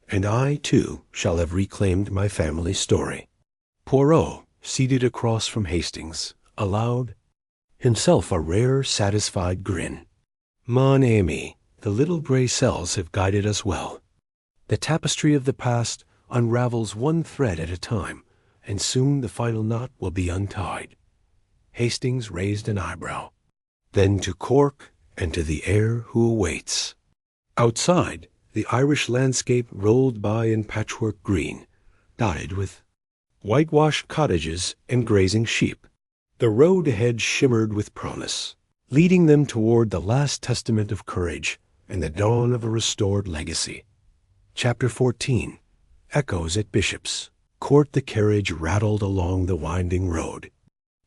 "And I, too, shall have reclaimed my family story." Poirot, seated across from Hastings, allowed himself a rare, satisfied grin. "Mon ami, the little gray cells have guided us well. The tapestry of the past unravels one thread at a time, and soon the final knot will be untied." Hastings raised an eyebrow. "Then to Cork, and to the heir who awaits." Outside, the Irish landscape rolled by in patchwork green, dotted with whitewashed cottages and grazing sheep. The road ahead shimmered with promise, leading them toward the last testament of courage and the dawn of a restored legacy. Chapter 14. Echoes at Bishop's Court. The carriage rattled along the winding road.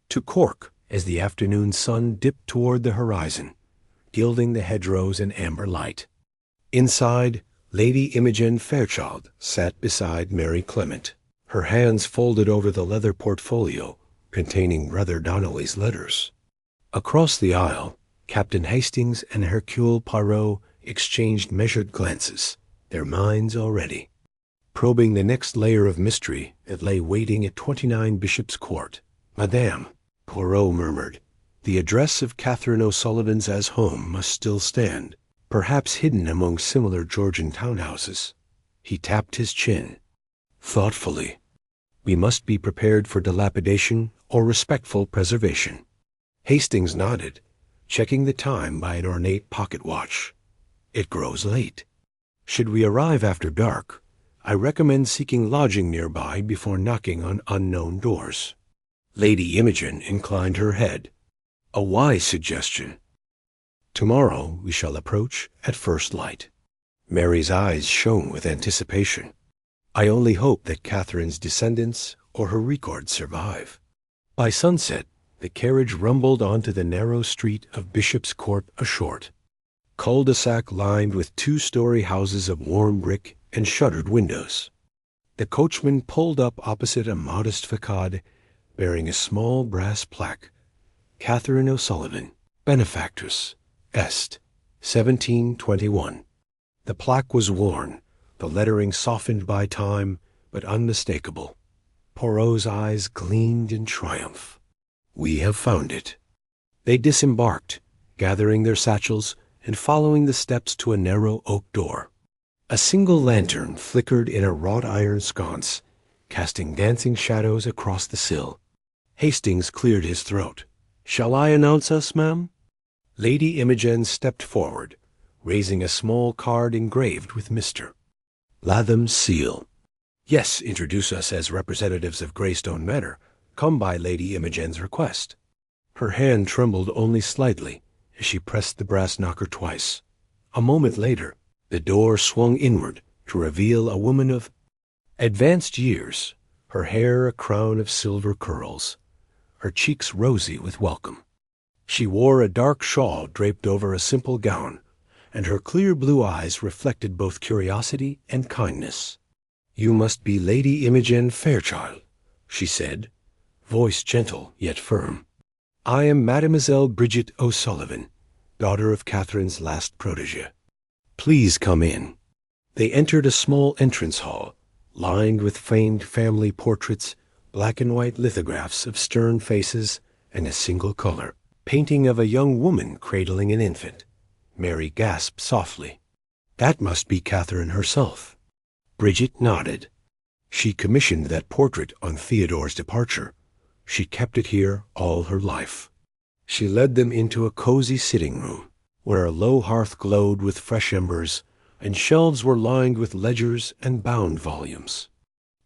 To Cork, as the afternoon sun dipped toward the horizon, gilding the hedgerows in amber light. Inside, Lady Imogen Fairchild sat beside Mary Clement, her hands folded over the leather portfolio containing Brother Donnelly's letters. Across the aisle, Captain Hastings and Hercule Poirot exchanged measured glances, their minds already probing the next layer of mystery that lay waiting at 29 Bishop's Court. "Madame," Poirot murmured, "the address of Catherine O'Sullivan's as home must still stand, perhaps hidden among similar Georgian townhouses." He tapped his chin. Thoughtfully, "We must be prepared for dilapidation or respectful preservation." Hastings nodded, checking the time by an ornate pocket watch. "It grows late. Should we arrive after dark, I recommend seeking lodging nearby before knocking on unknown doors." Lady Imogen inclined her head. "A wise suggestion. Tomorrow we shall approach at first light." Mary's eyes shone with anticipation. "I only hope that Catherine's descendants or her records survive." By sunset, the carriage rumbled onto the narrow street of Bishop's Court Ashort, cul-de-sac lined with two-story houses of warm brick and shuttered windows. The coachman pulled up opposite a modest facade bearing a small brass plaque, "Catherine O'Sullivan, Benefactress, Est, 1721." The plaque was worn, the lettering softened by time, but unmistakable. Poirot's eyes gleamed in triumph. "We have found it." They disembarked, gathering their satchels and following the steps to a narrow oak door. A single lantern flickered in a wrought iron sconce, casting dancing shadows across the sill. Hastings cleared his throat. "Shall I announce us, ma'am?" Lady Imogen stepped forward, raising a small card engraved with Mr. Latham's seal. "Yes, introduce us as representatives of Greystone Manor, come by Lady Imogen's request." Her hand trembled only slightly as she pressed the brass knocker twice. A moment later, the door swung inward to reveal a woman of advanced years, her hair a crown of silver curls, her cheeks rosy with welcome. She wore a dark shawl draped over a simple gown, and her clear blue eyes reflected both curiosity and kindness. "You must be Lady Imogen Fairchild," she said, voice gentle yet firm. "I am Mademoiselle Bridget O'Sullivan, daughter of Catherine's last protégé. Please come in." They entered a small entrance hall, lined with famed family portraits, black and white lithographs of stern faces, and a single color painting of a young woman cradling an infant. Mary gasped softly. "That must be Catherine herself." Bridget nodded. "She commissioned that portrait on Theodore's departure. She kept it here all her life." She led them into a cozy sitting room, where a low hearth glowed with fresh embers, and shelves were lined with ledgers and bound volumes.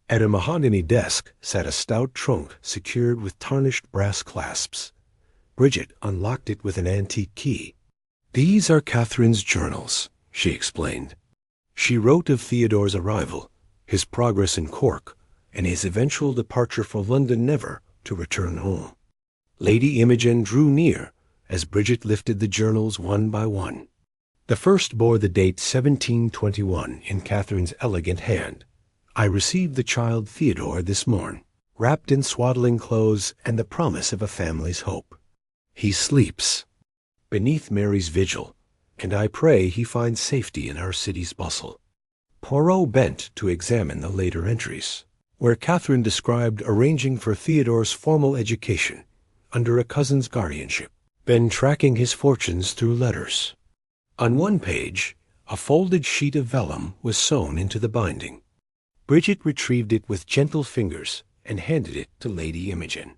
At a mahogany desk sat a stout trunk secured with tarnished brass clasps. Bridget unlocked it with an antique key. "These are Catherine's journals," she explained. "She wrote of Theodore's arrival, his progress in Cork, and his eventual departure for London, never to return home." Lady Imogen drew near as Bridget lifted the journals one by one. The first bore the date 1721 in Catherine's elegant hand. "I received the child Theodore this morn, wrapped in swaddling clothes and the promise of a family's hope. He sleeps beneath Mary's vigil, and I pray he finds safety in our city's bustle." Poirot bent to examine the later entries, where Catherine described arranging for Theodore's formal education under a cousin's guardianship, then tracking his fortunes through letters. On one page, a folded sheet of vellum was sewn into the binding. Bridget retrieved it with gentle fingers and handed it to Lady Imogen.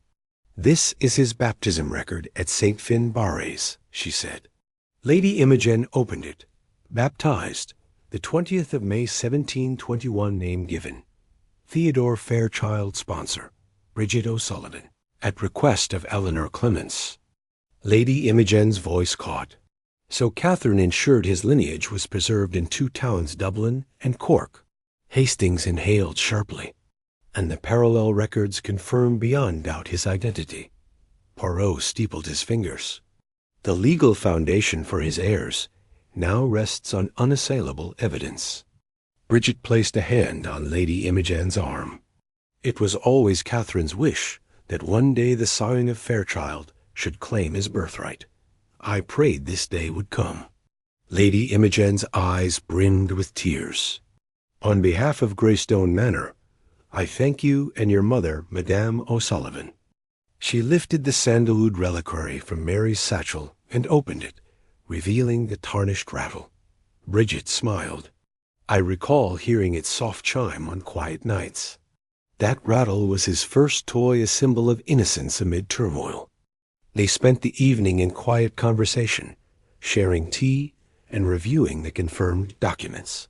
"This is his baptism record at St. Finbarr's," she said. Lady Imogen opened it. "Baptized, the 20th of May, 1721, name given. Theodore Fairchild, sponsor, Bridget O'Sullivan, at request of Eleanor Clements." Lady Imogen's voice caught. So Catherine ensured his lineage was preserved in two towns, Dublin and Cork. Hastings inhaled sharply, and the parallel records confirmed beyond doubt his identity. Poirot steepled his fingers. The legal foundation for his heirs now rests on unassailable evidence. Bridget placed a hand on Lady Imogen's arm. It was always Catherine's wish that one day the scion of Fairchild should claim his birthright. I prayed this day would come. Lady Imogen's eyes brimmed with tears. On behalf of Greystone Manor, I thank you and your mother, Madame O'Sullivan. She lifted the sandalwood reliquary from Mary's satchel and opened it, revealing the tarnished rattle. Bridget smiled. I recall hearing its soft chime on quiet nights. That rattle was his first toy, a symbol of innocence amid turmoil. They spent the evening in quiet conversation, sharing tea and reviewing the confirmed documents.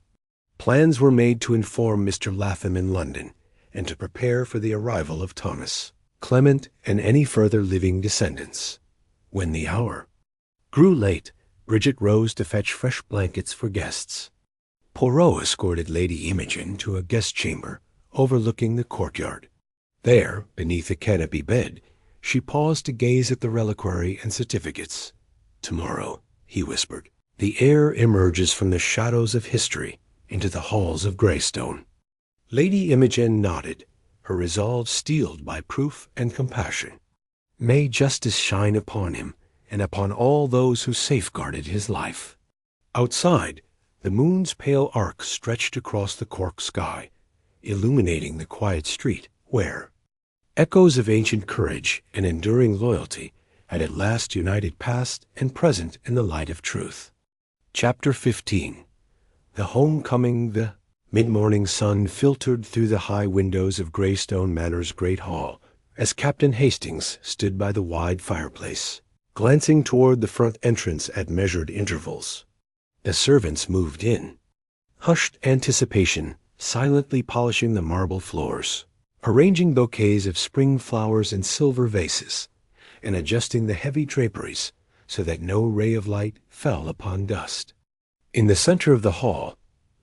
Plans were made to inform Mr. Latham in London and to prepare for the arrival of Thomas, Clement, and any further living descendants. When the hour grew late, Bridget rose to fetch fresh blankets for guests. Poirot escorted Lady Imogen to a guest chamber overlooking the courtyard. There, beneath a canopy bed, she paused to gaze at the reliquary and certificates. "Tomorrow," he whispered, "the heir emerges from the shadows of history into the halls of Greystone." Lady Imogen nodded, her resolve steeled by proof and compassion. May justice shine upon him and upon all those who safeguarded his life. Outside, the moon's pale arc stretched across the cork sky, illuminating the quiet street where echoes of ancient courage and enduring loyalty had at last united past and present in the light of truth. Chapter 15. The Homecoming. The mid-morning sun filtered through the high windows of Greystone Manor's great hall as Captain Hastings stood by the wide fireplace, glancing toward the front entrance at measured intervals. The servants moved in, hushed anticipation silently polishing the marble floors, arranging bouquets of spring flowers in silver vases, and adjusting the heavy draperies so that no ray of light fell upon dust. In the center of the hall,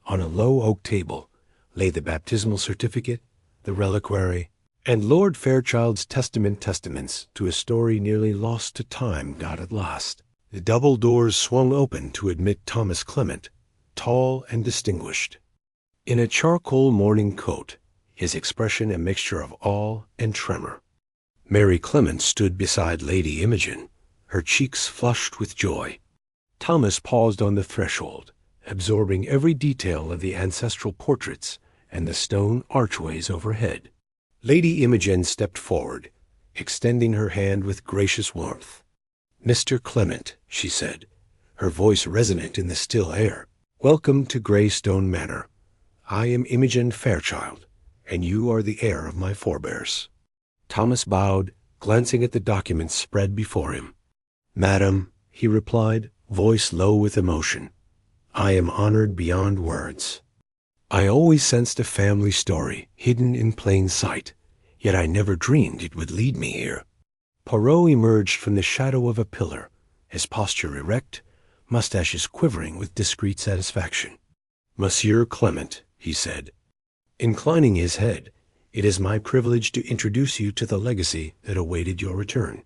on a low oak table, lay the baptismal certificate, the reliquary, and Lord Fairchild's testaments to a story nearly lost to time got at last. The double doors swung open to admit Thomas Clement, tall and distinguished. In a charcoal morning coat, his expression a mixture of awe and tremor. Mary Clement stood beside Lady Imogen, her cheeks flushed with joy. Thomas paused on the threshold, absorbing every detail of the ancestral portraits and the stone archways overhead. Lady Imogen stepped forward, extending her hand with gracious warmth. "Mr. Clement," she said, her voice resonant in the still air, "welcome to Greystone Manor. I am Imogen Fairchild, and you are the heir of my forebears." Thomas bowed, glancing at the documents spread before him. "Madam," he replied, voice low with emotion, "I am honored beyond words. I always sensed a family story hidden in plain sight, yet I never dreamed it would lead me here." Poirot emerged from the shadow of a pillar, his posture erect, mustaches quivering with discreet satisfaction. "Monsieur Clement," he said, inclining his head, "it is my privilege to introduce you to the legacy that awaited your return.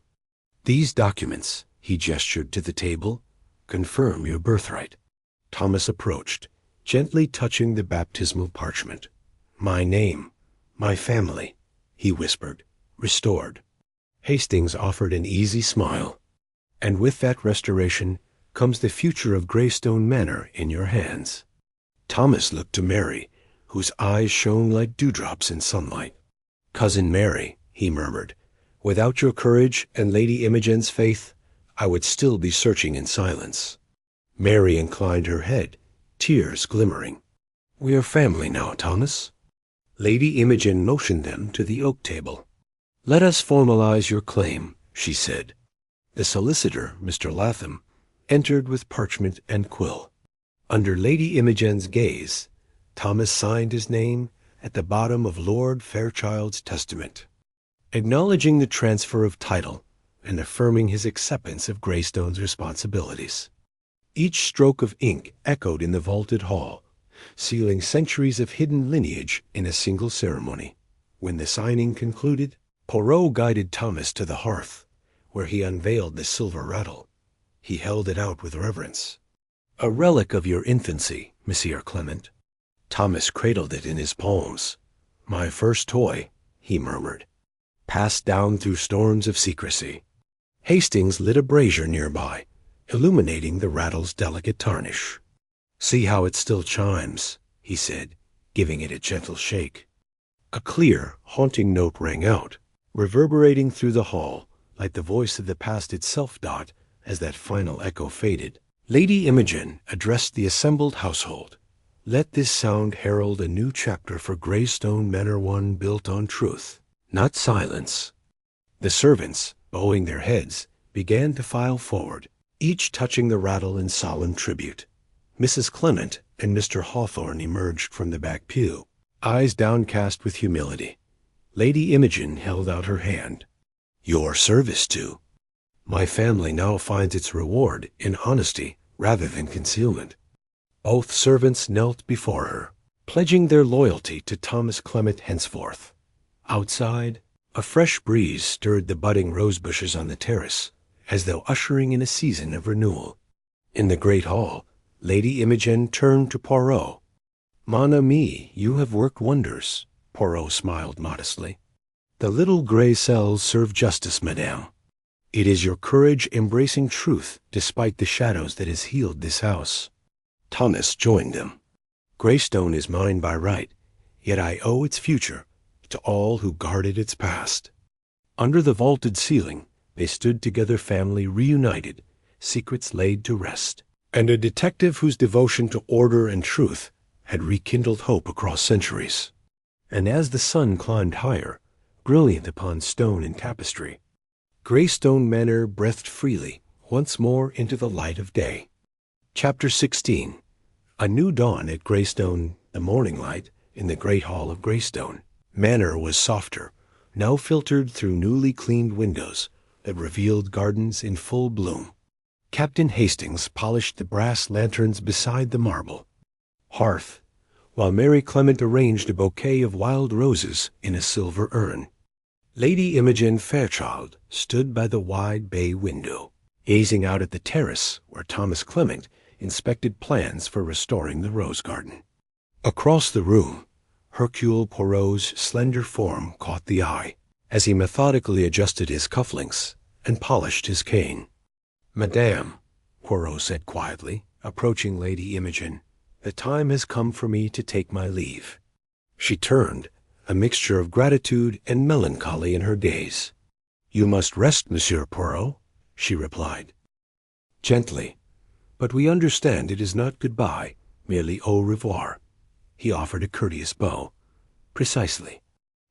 These documents," he gestured to the table, "confirm your birthright." Thomas approached, gently touching the baptismal parchment. "My name, my family," he whispered, restored. Hastings offered an easy smile. "And with that restoration comes the future of Greystone Manor in your hands." Thomas looked to Mary, whose eyes shone like dewdrops in sunlight. "Cousin Mary," he murmured, "without your courage and Lady Imogen's faith, I would still be searching in silence." Mary inclined her head, tears glimmering. "We are family now, Thomas." Lady Imogen motioned them to the oak table. "Let us formalize your claim," she said. The solicitor, Mr. Latham, entered with parchment and quill. Under Lady Imogen's gaze, Thomas signed his name at the bottom of Lord Fairchild's testament, acknowledging the transfer of title and affirming his acceptance of Greystone's responsibilities. Each stroke of ink echoed in the vaulted hall, sealing centuries of hidden lineage in a single ceremony. When the signing concluded, Poirot guided Thomas to the hearth, where he unveiled the silver rattle. He held it out with reverence. "A relic of your infancy, Monsieur Clement." Thomas cradled it in his palms. "My first toy," he murmured, "passed down through storms of secrecy." Hastings lit a brazier nearby, illuminating the rattle's delicate tarnish. "See how it still chimes," he said, giving it a gentle shake. A clear, haunting note rang out, reverberating through the hall, like the voice of the past itself. As that final echo faded, Lady Imogen addressed the assembled household. "Let this sound herald a new chapter for Greystone Manor, one built on truth, not silence." The servants, bowing their heads, began to file forward, each touching the rattle in solemn tribute. Mrs. Clement and Mr. Hawthorne emerged from the back pew, eyes downcast with humility. Lady Imogen held out her hand. "Your service to my family now finds its reward in honesty rather than concealment." Both servants knelt before her, pledging their loyalty to Thomas Clement henceforth. Outside, a fresh breeze stirred the budding rose bushes on the terrace, as though ushering in a season of renewal. In the great hall, Lady Imogen turned to Poirot. "Mon ami, you have worked wonders." Poirot smiled modestly. "The little gray cells serve justice, madame. It is your courage embracing truth despite the shadows that has healed this house." Thomas joined them. "Greystone is mine by right, yet I owe its future to all who guarded its past." Under the vaulted ceiling, they stood together, family reunited, secrets laid to rest, and a detective whose devotion to order and truth had rekindled hope across centuries. And as the sun climbed higher, brilliant upon stone and tapestry, Greystone Manor breathed freely once more into the light of day. Chapter 16. A new dawn at Greystone. The morning light in the great hall of Greystone Manor was softer, now filtered through newly cleaned windows that revealed gardens in full bloom. Captain Hastings polished the brass lanterns beside the marble hearth, while Mary Clement arranged a bouquet of wild roses in a silver urn. Lady Imogen Fairchild stood by the wide bay window, gazing out at the terrace where Thomas Clement inspected plans for restoring the rose garden. Across the room, Hercule Poirot's slender form caught the eye as he methodically adjusted his cufflinks and polished his cane. "Madame," Poirot said quietly, approaching Lady Imogen, "the time has come for me to take my leave." She turned, a mixture of gratitude and melancholy in her gaze. "You must rest, Monsieur Poirot," she replied. Gently, "But we understand it is not goodbye, merely au revoir." He offered a courteous bow. "Precisely.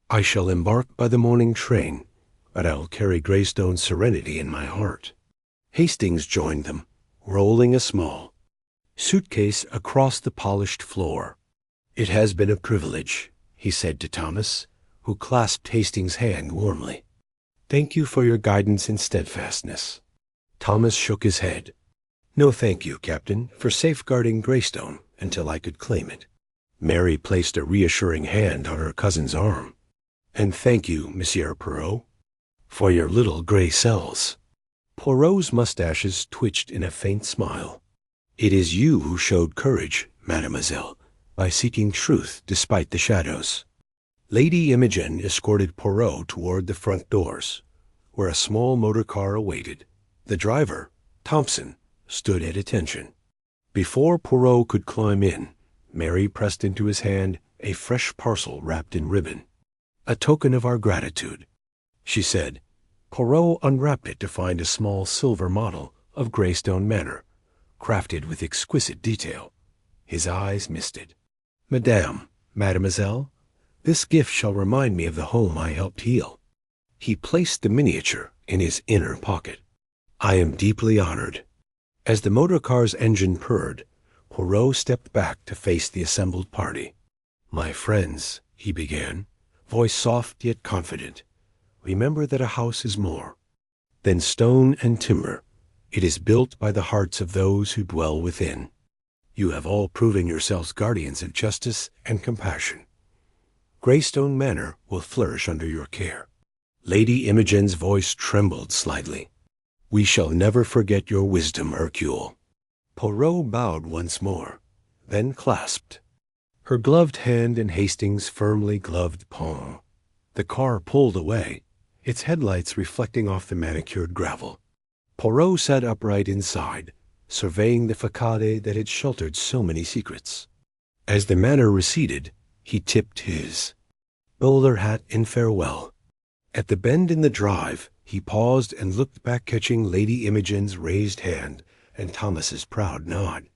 I shall embark by the morning train, but I'll carry Greystone's serenity in my heart." Hastings joined them, rolling a small suitcase across the polished floor. "It has been a privilege," he said to Thomas, who clasped Hastings' hand warmly. "Thank you for your guidance and steadfastness." Thomas shook his head. "No, thank you, Captain, for safeguarding Greystone until I could claim it." Mary placed a reassuring hand on her cousin's arm. "And thank you, Monsieur Poirot, for your little gray cells." Poirot's mustaches twitched in a faint smile. "It is you who showed courage, mademoiselle, by seeking truth despite the shadows." Lady Imogen escorted Poirot toward the front doors, where a small motor car awaited. The driver, Thompson, stood at attention. Before Poirot could climb in, Mary pressed into his hand a fresh parcel wrapped in ribbon. "A token of our gratitude," she said. Poirot unwrapped it to find a small silver model of Greystone Manor, crafted with exquisite detail. His eyes misted. "Madame, mademoiselle, this gift shall remind me of the home I helped heal." He placed the miniature in his inner pocket. "I am deeply honored." As the motor car's engine purred, Poirot stepped back to face the assembled party. "My friends," he began, voice soft yet confident, "remember that a house is more than stone and timber. It is built by the hearts of those who dwell within. You have all proven yourselves guardians of justice and compassion. Greystone Manor will flourish under your care." Lady Imogen's voice trembled slightly, We shall never forget your wisdom, Hercule." Poirot bowed once more, then clasped her gloved hand in Hastings' firmly gloved palm. The car pulled away, its headlights reflecting off the manicured gravel. Poirot sat upright inside, surveying the facade that had sheltered so many secrets. As the manor receded, he tipped his bowler hat in farewell. At the bend in the drive, he paused and looked back, catching Lady Imogen's raised hand and Thomas's proud nod.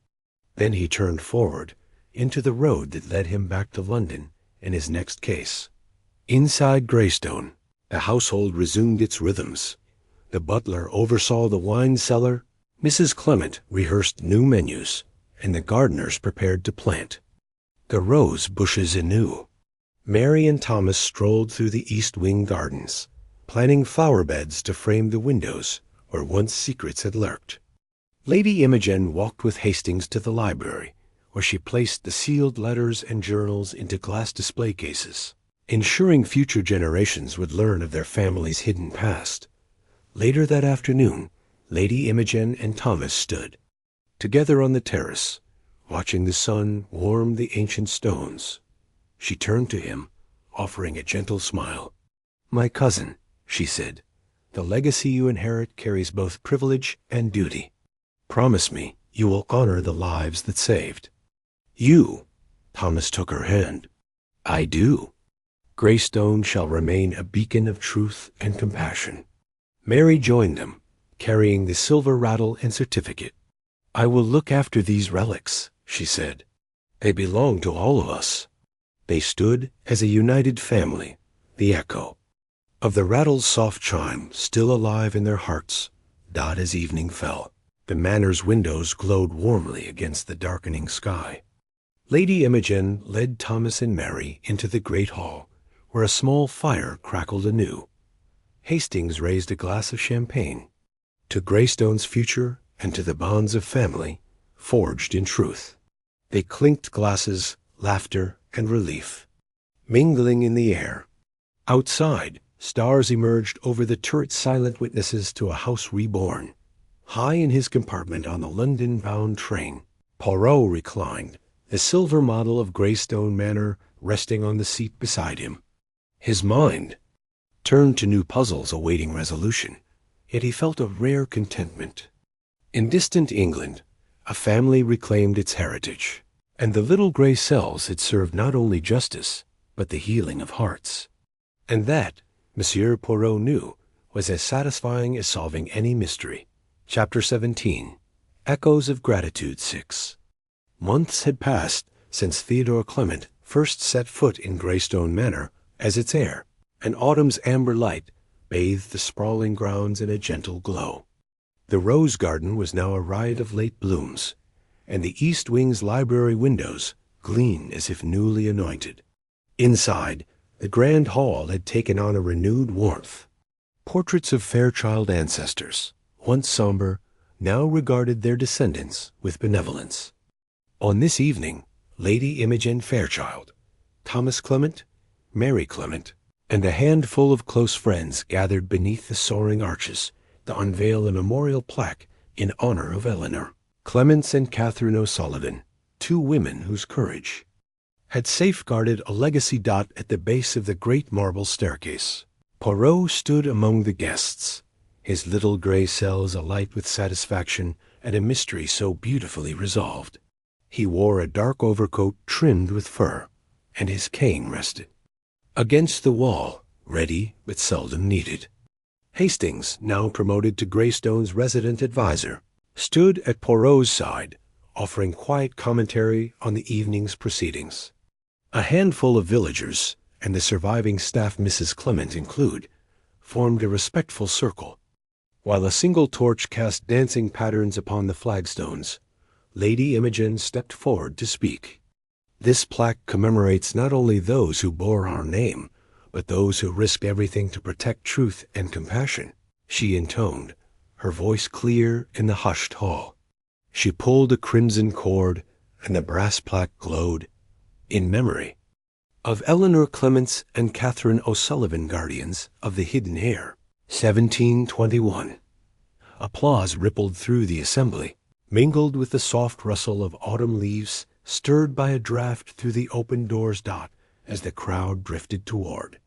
Then he turned forward into the road that led him back to London in his next case. Inside Greystone, the household resumed its rhythms. The butler oversaw the wine cellar, Mrs. Clement rehearsed new menus, and the gardeners prepared to plant the rose bushes anew. Mary and Thomas strolled through the East Wing gardens, planning flower beds to frame the windows where once secrets had lurked. Lady Imogen walked with Hastings to the library, where she placed the sealed letters and journals into glass display cases, ensuring future generations would learn of their family's hidden past. Later that afternoon, Lady Imogen and Thomas stood together on the terrace, watching the sun warm the ancient stones. She turned to him, offering a gentle smile. "My cousin," she said, "the legacy you inherit carries both privilege and duty. Promise me you will honor the lives that saved you." Thomas took her hand. "I do. Greystone shall remain a beacon of truth and compassion." Mary joined them, carrying the silver rattle and certificate. "I will look after these relics," she said. "They belong to all of us." They stood as a united family, the echo of the rattle's soft chime still alive in their hearts, died as evening fell. The manor's windows glowed warmly against the darkening sky. Lady Imogen led Thomas and Mary into the great hall, where a small fire crackled anew. Hastings raised a glass of champagne. To Greystone's future and to the bonds of family, forged in truth. They clinked glasses, laughter, and relief, mingling in the air. Outside, stars emerged over the turret, silent witnesses to a house reborn. High in his compartment on the London-bound train, Poirot reclined, the silver model of Greystone Manor resting on the seat beside him. His mind turned to new puzzles awaiting resolution, yet he felt a rare contentment. In distant England, a family reclaimed its heritage, and the little gray cells had served not only justice, but the healing of hearts. And that, Monsieur Poirot knew, was as satisfying as solving any mystery. Chapter 17. Echoes of Gratitude 6. Months had passed since Theodore Clement first set foot in Greystone Manor as its heir, and autumn's amber light bathed the sprawling grounds in a gentle glow. The rose garden was now a riot of late blooms, and the East Wing's library windows gleamed as if newly anointed. Inside, the grand hall had taken on a renewed warmth. Portraits of Fairchild ancestors, once somber, now regarded their descendants with benevolence. On this evening, Lady Imogen Fairchild, Thomas Clement, Mary Clement, and a handful of close friends gathered beneath the soaring arches to unveil a memorial plaque in honor of Eleanor, Clements, and Catherine O'Sullivan, two women whose courage had safeguarded a legacy dot at the base of the great marble staircase. Poirot stood among the guests, his little gray cells alight with satisfaction at a mystery so beautifully resolved. He wore a dark overcoat trimmed with fur, and his cane rested against the wall, ready but seldom needed. Hastings, now promoted to Greystone's resident adviser, stood at Poirot's side, offering quiet commentary on the evening's proceedings. A handful of villagers, and the surviving staff Mrs. Clement include, formed a respectful circle, while a single torch cast dancing patterns upon the flagstones. Lady Imogen stepped forward to speak. "This plaque commemorates not only those who bore our name, but those who risked everything to protect truth and compassion," she intoned, her voice clear in the hushed hall. She pulled a crimson cord, and the brass plaque glowed, "In memory of Eleanor Clements and Catherine O'Sullivan, guardians of the hidden heir, 1721. Applause rippled through the assembly, mingled with the soft rustle of autumn leaves stirred by a draft through the open doors as the crowd drifted toward.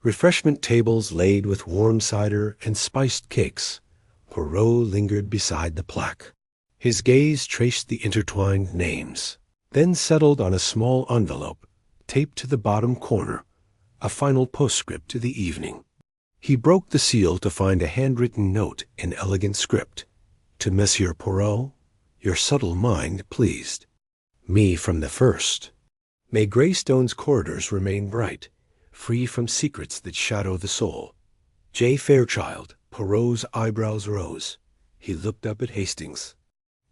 Refreshment tables laid with warm cider and spiced cakes. Poirot lingered beside the plaque. His gaze traced the intertwined names, then settled on a small envelope taped to the bottom corner, a final postscript to the evening. He broke the seal to find a handwritten note in elegant script. To Monsieur Poirot, your subtle mind pleased me from the first. May Greystone's corridors remain bright, free from secrets that shadow the soul. J. Fairchild. Poirot's eyebrows rose. He looked up at Hastings.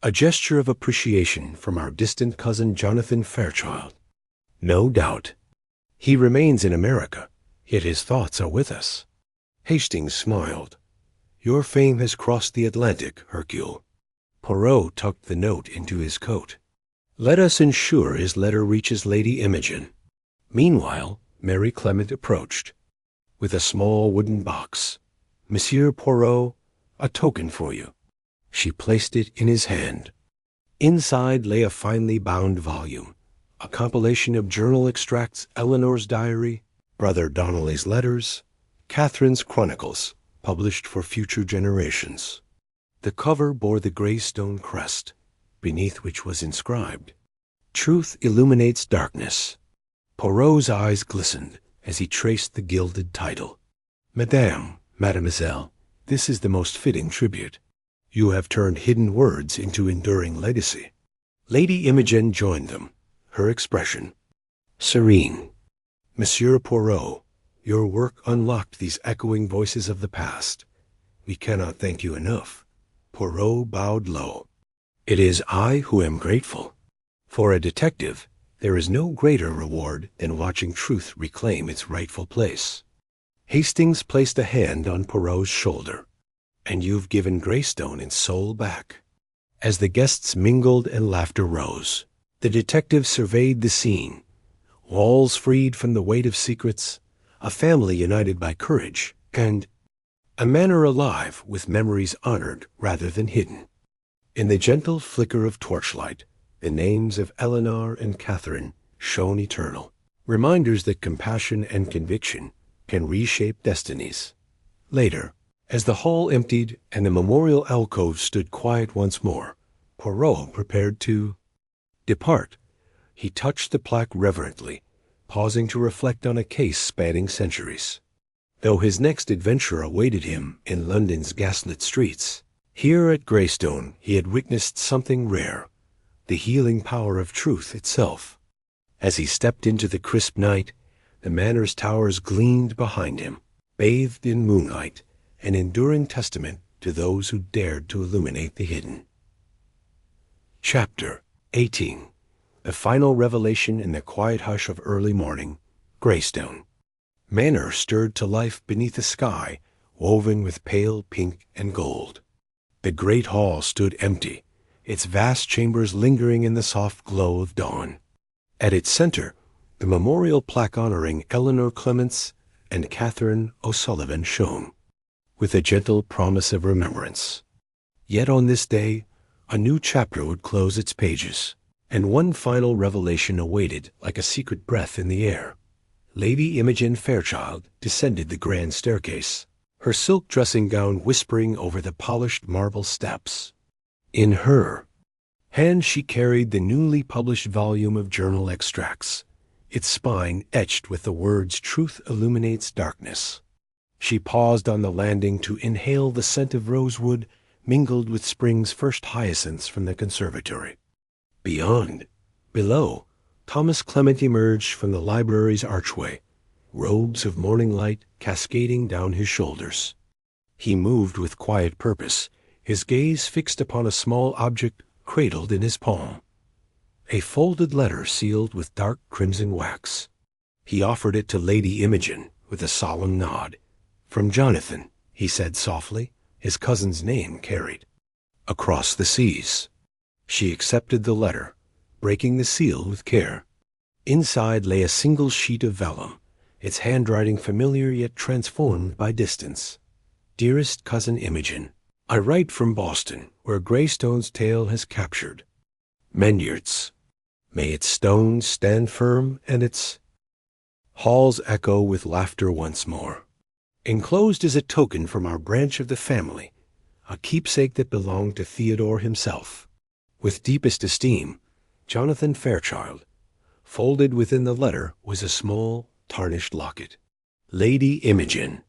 A gesture of appreciation from our distant cousin Jonathan Fairchild. No doubt. He remains in America, yet his thoughts are with us. Hastings smiled. Your fame has crossed the Atlantic, Hercule. Poirot tucked the note into his coat. Let us ensure his letter reaches Lady Imogen. Meanwhile, Mary Clement approached, with a small wooden box. Monsieur Poirot, a token for you. She placed it in his hand. Inside lay a finely bound volume, a compilation of journal extracts, Eleanor's diary, Brother Donnelly's letters, Catherine's chronicles, published for future generations. The cover bore the Greystone crest, beneath which was inscribed, Truth illuminates darkness. Poirot's eyes glistened as he traced the gilded title. Madame, Mademoiselle, this is the most fitting tribute. You have turned hidden words into enduring legacy. Lady Imogen joined them, her expression serene. Monsieur Poirot, your work unlocked these echoing voices of the past. We cannot thank you enough. Poirot bowed low. It is I who am grateful. For a detective, there is no greater reward than watching truth reclaim its rightful place. Hastings placed a hand on Poirot's shoulder. And you've given Greystone its soul back. As the guests mingled and laughter rose, the detective surveyed the scene. Walls freed from the weight of secrets, a family united by courage, and a manor alive with memories honored rather than hidden. In the gentle flicker of torchlight, the names of Eleanor and Catherine shone eternal, reminders that compassion and conviction can reshape destinies. Later, as the hall emptied and the memorial alcove stood quiet once more, Poirot prepared to depart. He touched the plaque reverently, pausing to reflect on a case spanning centuries. Though his next adventure awaited him in London's gaslit streets, here at Greystone he had witnessed something rare, the healing power of truth itself. As he stepped into the crisp night, the manor's towers gleamed behind him, bathed in moonlight, an enduring testament to those who dared to illuminate the hidden. Chapter 18. The final revelation in the quiet hush of early morning. Greystone. Manor stirred to life beneath a sky woven with pale pink and gold. The great hall stood empty, its vast chambers lingering in the soft glow of dawn. At its center, the memorial plaque honoring Eleanor Clements and Catherine O'Sullivan shone, with a gentle promise of remembrance. Yet on this day, a new chapter would close its pages, and one final revelation awaited like a secret breath in the air. Lady Imogen Fairchild descended the grand staircase, her silk dressing gown whispering over the polished marble steps. In her hand she carried the newly published volume of journal extracts, its spine etched with the words Truth illuminates darkness. She paused on the landing to inhale the scent of rosewood mingled with spring's first hyacinths from the conservatory. Below, Thomas Clement emerged from the library's archway, robes of morning light cascading down his shoulders. He moved with quiet purpose, his gaze fixed upon a small object cradled in his palm, a folded letter sealed with dark crimson wax. He offered it to Lady Imogen with a solemn nod. From Jonathan, he said softly, his cousin's name carried. Across the seas. She accepted the letter, breaking the seal with care. Inside lay a single sheet of vellum, its handwriting familiar yet transformed by distance. Dearest cousin Imogen, I write from Boston, where Greystone's tale has captured Menyards. May its stones stand firm and its halls echo with laughter once more. Enclosed is a token from our branch of the family, a keepsake that belonged to Theodore himself. With deepest esteem, Jonathan Fairchild. Folded within the letter was a small, tarnished locket. Lady Imogen.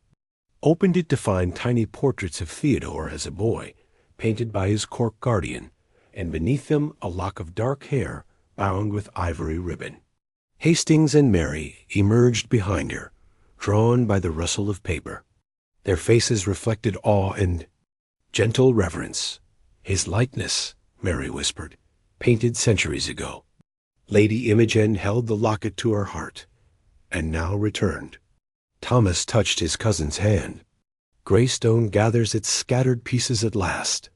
Opened it to find tiny portraits of Theodore as a boy, painted by his court guardian, and beneath them a lock of dark hair bound with ivory ribbon. Hastings and Mary emerged behind her, drawn by the rustle of paper. Their faces reflected awe and gentle reverence. His likeness, Mary whispered, painted centuries ago. Lady Imogen held the locket to her heart, and now returned. Thomas touched his cousin's hand. Greystone gathers its scattered pieces at last.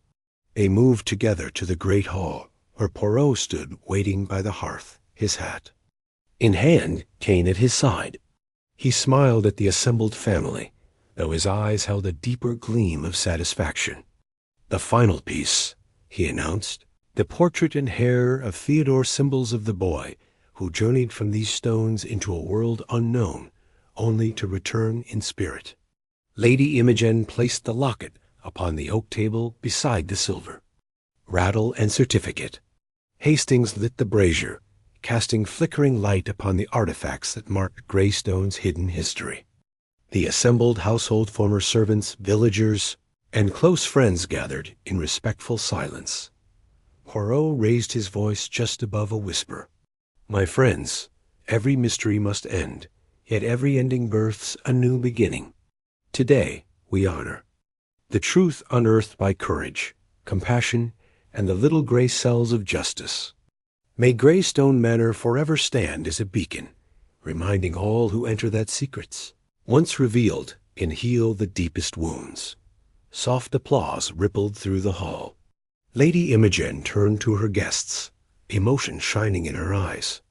They moved together to the great hall, where Poirot stood waiting by the hearth, his hat in hand, cane at his side. He smiled at the assembled family, though his eyes held a deeper gleam of satisfaction. "The final piece," he announced, "the portrait and hair of Theodore, symbols of the boy who journeyed from these stones into a world unknown, only to return in spirit." Lady Imogen placed the locket upon the oak table beside the silver. Rattle and certificate. Hastings lit the brazier, casting flickering light upon the artifacts that marked Greystone's hidden history. The assembled household, former servants, villagers, and close friends gathered in respectful silence. Poirot raised his voice just above a whisper. "My friends, every mystery must end, yet every ending births a new beginning. Today we honor the truth unearthed by courage, compassion, and the little gray cells of justice. May Greystone Manor forever stand as a beacon, reminding all who enter that secrets, once revealed, can heal the deepest wounds." Soft applause rippled through the hall. Lady Imogen turned to her guests, emotion shining in her eyes.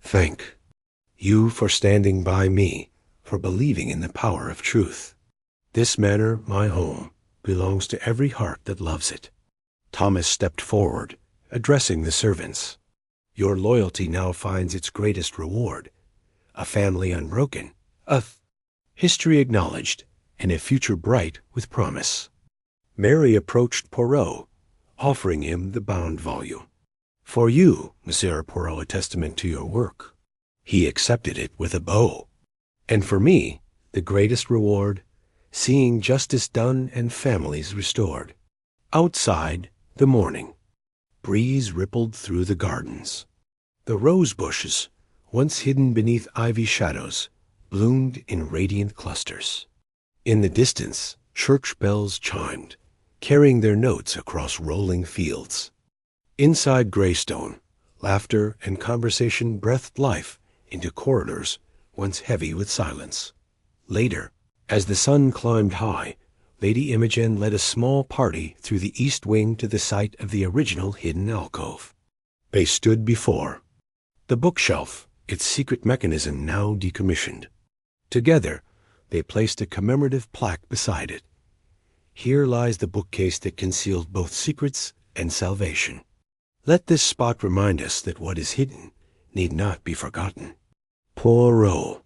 "Thank you for standing by me, for believing in the power of truth. This manor, my home, belongs to every heart that loves it." Thomas stepped forward, addressing the servants. "Your loyalty now finds its greatest reward. A family unbroken, a history acknowledged, and a future bright with promise." Mary approached Poirot, offering him the bound volume. "For you, Monsieur Poirot, a testament to your work." He accepted it with a bow. "And for me, the greatest reward, seeing justice done and families restored." Outside, the morning breeze rippled through the gardens. The rose bushes, once hidden beneath ivy shadows, bloomed in radiant clusters. In the distance, church bells chimed, carrying their notes across rolling fields. Inside Greystone, laughter and conversation breathed life into corridors once heavy with silence. Later, as the sun climbed high, Lady Imogen led a small party through the east wing to the site of the original hidden alcove. They stood before the bookshelf, its secret mechanism now decommissioned. Together, they placed a commemorative plaque beside it. "Here lies the bookcase that concealed both secrets and salvation. Let this spot remind us that what is hidden need not be forgotten." Poirot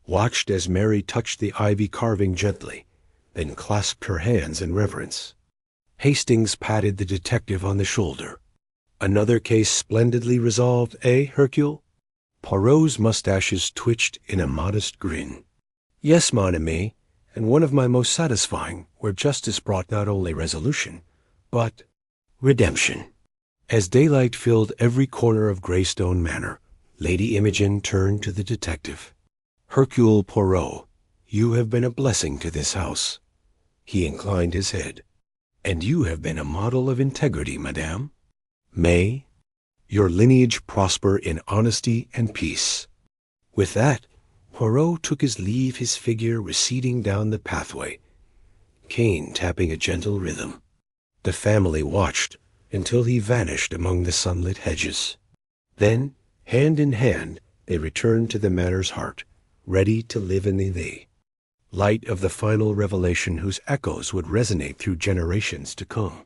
watched as Mary touched the ivy carving gently, then clasped her hands in reverence. Hastings patted the detective on the shoulder. "Another case splendidly resolved, eh, Hercule?" Poirot's mustaches twitched in a modest grin. "Yes, mon ami, and one of my most satisfying, where justice brought not only resolution, but redemption." As daylight filled every corner of Greystone Manor, Lady Imogen turned to the detective. "Hercule Poirot, you have been a blessing to this house." He inclined his head. "And you have been a model of integrity, madame. May your lineage prosper in honesty and peace." With that, Poirot took his leave, his figure receding down the pathway, cane tapping a gentle rhythm. The family watched until he vanished among the sunlit hedges. Then, hand in hand, they returned to the manor's heart, ready to live in the light of the final revelation whose echoes would resonate through generations to come.